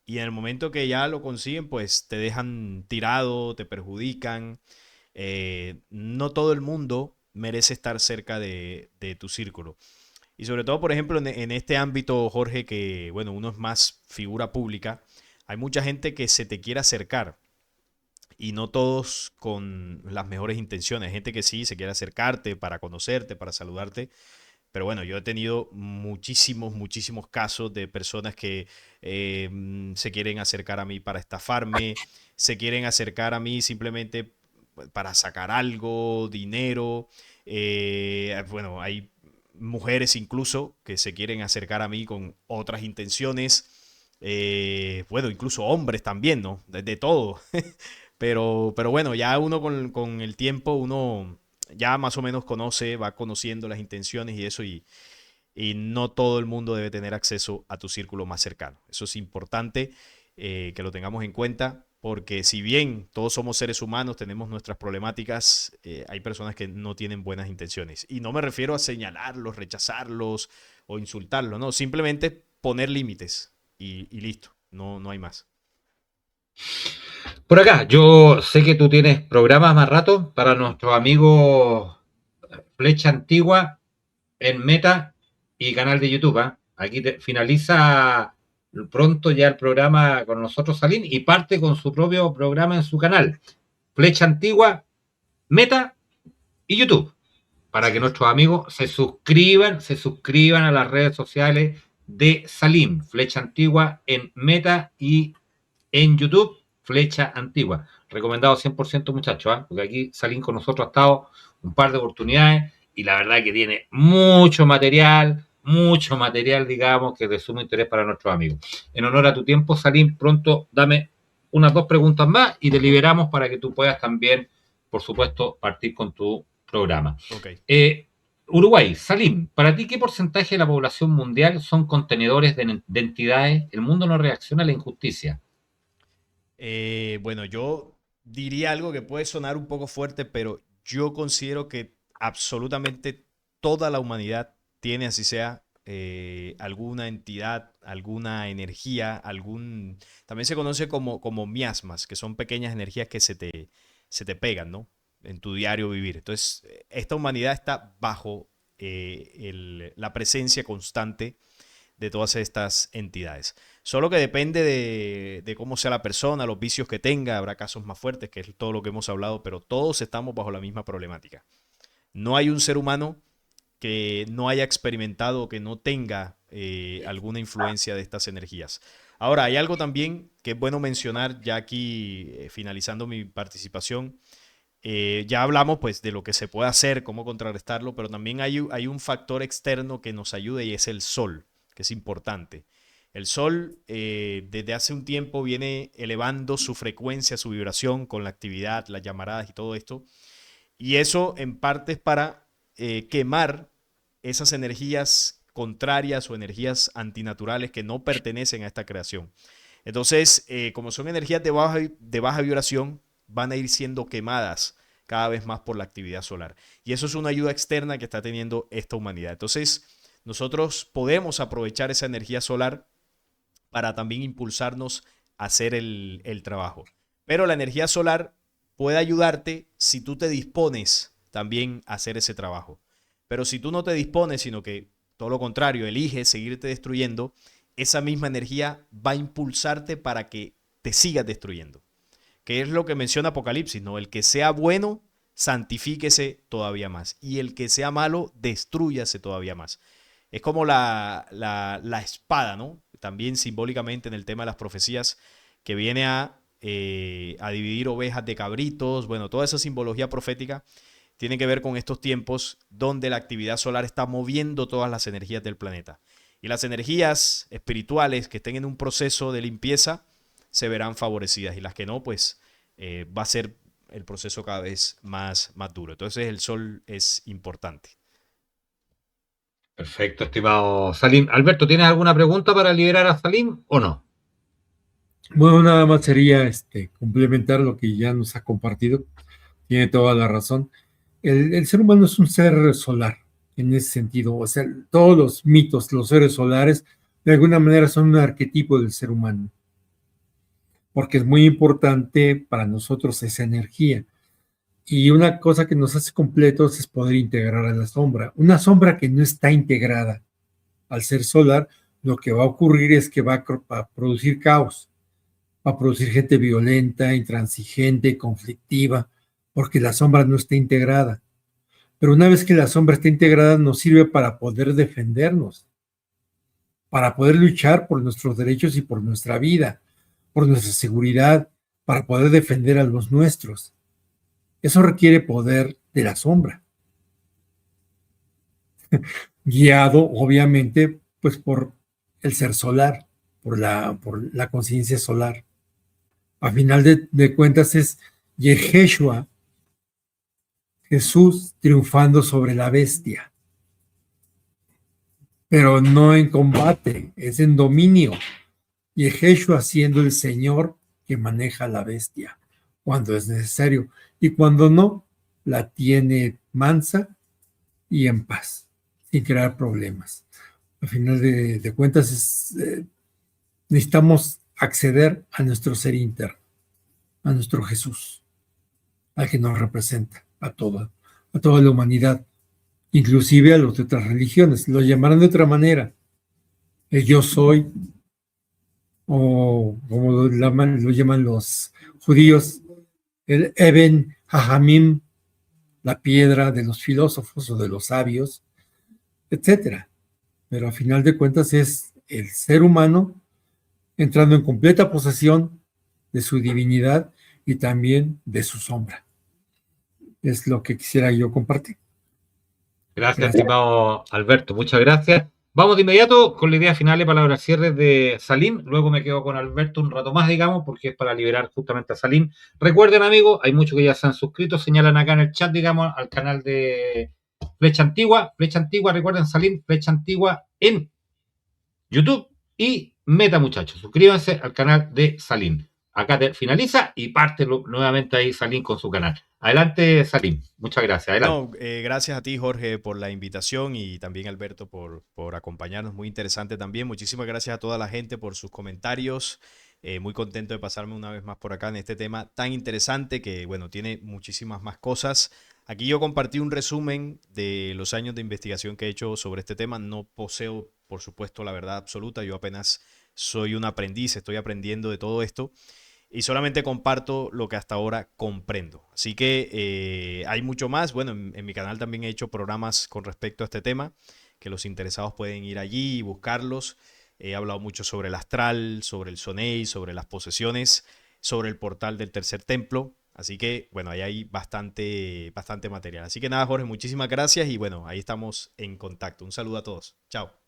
y en el momento que ya lo consiguen, pues te dejan tirado, te perjudican. No todo el mundo merece estar cerca de tu círculo. Y sobre todo, por ejemplo, en este ámbito, Jorge, que, bueno, uno es más figura pública, hay mucha gente que se te quiere acercar y no todos con las mejores intenciones. Hay gente que sí se quiere acercarte para conocerte, para saludarte, Pero bueno, yo he tenido muchísimos casos de personas que se quieren acercar a mí para estafarme, se quieren acercar a mí simplemente para sacar algo, dinero. Bueno, hay mujeres incluso que se quieren acercar a mí con otras intenciones. Bueno, incluso hombres también, ¿no? De todo. Pero bueno, ya uno con el tiempo, uno ya más o menos conoce, va conociendo las intenciones y eso, y no todo el mundo debe tener acceso a tu círculo más cercano. Eso es importante que lo tengamos en cuenta, porque si bien todos somos seres humanos, tenemos nuestras problemáticas, hay personas que no tienen buenas intenciones. Y no me refiero a señalarlos, rechazarlos o insultarlos, no, simplemente poner límites y listo, no hay más. Por acá, yo sé que tú tienes programas más rato para nuestros amigos Flecha Antigua en Meta y canal de YouTube. ¿Eh? Aquí finaliza pronto ya el programa con nosotros, Salim, y parte con su propio programa en su canal. Flecha Antigua, Meta y YouTube. Para que nuestros amigos se suscriban a las redes sociales de Salim, Flecha Antigua en Meta y en YouTube, Flecha Antigua. Recomendado 100%, muchachos, ¿eh? Porque aquí Salim con nosotros ha estado un par de oportunidades y la verdad que tiene mucho material, digamos, que es de sumo interés para nuestros amigos. En honor a tu tiempo, Salim, pronto dame unas 2 preguntas más y te liberamos para que tú puedas también, por supuesto, partir con tu programa. Ok. Uruguay, Salim, ¿para ti qué porcentaje de la población mundial son contenedores de entidades? El mundo no reacciona a la injusticia. Bueno, yo diría algo que puede sonar un poco fuerte, pero yo considero que absolutamente toda la humanidad tiene, así sea, alguna entidad, alguna energía, también se conoce como miasmas, que son pequeñas energías que se te pegan, ¿no? En tu diario vivir. Entonces, esta humanidad está bajo la presencia constante de todas estas entidades. Solo que depende de cómo sea la persona, los vicios que tenga, habrá casos más fuertes, que es todo lo que hemos hablado, pero todos estamos bajo la misma problemática. No hay un ser humano que no haya experimentado o que no tenga alguna influencia de estas energías. Ahora, hay algo también que es bueno mencionar, ya aquí finalizando mi participación. Ya hablamos pues de lo que se puede hacer, cómo contrarrestarlo, pero también hay un factor externo que nos ayuda y es el sol, que es importante. El sol desde hace un tiempo viene elevando su frecuencia, su vibración con la actividad, las llamaradas y todo esto. Y eso en parte es para quemar esas energías contrarias o energías antinaturales que no pertenecen a esta creación. Entonces, como son energías de baja vibración, van a ir siendo quemadas cada vez más por la actividad solar. Y eso es una ayuda externa que está teniendo esta humanidad. Entonces, nosotros podemos aprovechar esa energía solar para también impulsarnos a hacer el trabajo. Pero la energía solar puede ayudarte si tú te dispones también a hacer ese trabajo. Pero si tú no te dispones, sino que todo lo contrario, eliges seguirte destruyendo, esa misma energía va a impulsarte para que te sigas destruyendo. Que es lo que menciona Apocalipsis, ¿no? El que sea bueno, santifíquese todavía más. Y el que sea malo, destrúyase todavía más. Es como la espada, ¿no? También simbólicamente en el tema de las profecías, que viene a dividir ovejas de cabritos. Bueno, toda esa simbología profética tiene que ver con estos tiempos donde la actividad solar está moviendo todas las energías del planeta. Y las energías espirituales que estén en un proceso de limpieza se verán favorecidas, y las que no, pues va a ser el proceso cada vez más duro. Entonces el sol es importante. Perfecto, estimado Salim. Alberto, ¿tienes alguna pregunta para liberar a Salim o no? Bueno, nada más sería complementar lo que ya nos ha compartido. Tiene toda la razón. El ser humano es un ser solar en ese sentido. O sea, todos los mitos, los seres solares, de alguna manera son un arquetipo del ser humano. Porque es muy importante para nosotros esa energía. Y una cosa que nos hace completos es poder integrar a la sombra. Una sombra que no está integrada al ser solar, lo que va a ocurrir es que va a producir caos, va a producir gente violenta, intransigente, conflictiva, porque la sombra no está integrada. Pero una vez que la sombra está integrada, nos sirve para poder defendernos, para poder luchar por nuestros derechos y por nuestra vida, por nuestra seguridad, para poder defender a los nuestros. Eso requiere poder de la sombra, guiado obviamente pues por el ser solar, por la conciencia solar. A final de cuentas es Yeshua, Jesús triunfando sobre la bestia, pero no en combate, es en dominio. Yeshua siendo el Señor que maneja la bestia cuando es necesario y cuando no, la tiene mansa y en paz, sin crear problemas. Al final de cuentas, necesitamos acceder a nuestro ser interno, a nuestro Jesús, al que nos representa, a toda la humanidad, inclusive a los de otras religiones. Lo llamarán de otra manera, el yo soy, o como lo llaman los judíos, el Eben Hajamim, la piedra de los filósofos o de los sabios, etcétera. Pero a final de cuentas es el ser humano entrando en completa posesión de su divinidad y también de su sombra. Es lo que quisiera yo compartir. Gracias, estimado Alberto, muchas gracias. Vamos de inmediato con la idea final y palabras cierres de Salim. Luego me quedo con Alberto un rato más, digamos, porque es para liberar justamente a Salim. Recuerden, amigos, hay muchos que ya se han suscrito. Señalan acá en el chat, digamos, al canal de Flecha Antigua. Flecha Antigua, recuerden, Salim, Flecha Antigua en YouTube y Meta, muchachos. Suscríbanse al canal de Salim. Acá finaliza y parte nuevamente ahí Salim con su canal. Adelante, Salim. Muchas gracias. Adelante. No, gracias a ti, Jorge, por la invitación y también Alberto por acompañarnos. Muy interesante también. Muchísimas gracias a toda la gente por sus comentarios. Muy contento de pasarme una vez más por acá en este tema tan interesante que, bueno, tiene muchísimas más cosas. Aquí yo compartí un resumen de los años de investigación que he hecho sobre este tema. No poseo, por supuesto, la verdad absoluta. Yo apenas soy un aprendiz, estoy aprendiendo de todo esto y solamente comparto lo que hasta ahora comprendo. Así que hay mucho más. Bueno, en mi canal también he hecho programas con respecto a este tema, que los interesados pueden ir allí y buscarlos. He hablado mucho sobre el astral, sobre el Sonei, sobre las posesiones, sobre el portal del tercer templo. Así que, bueno, ahí hay bastante material. Así que nada, Jorge, muchísimas gracias y bueno, ahí estamos en contacto. Un saludo a todos. Chao.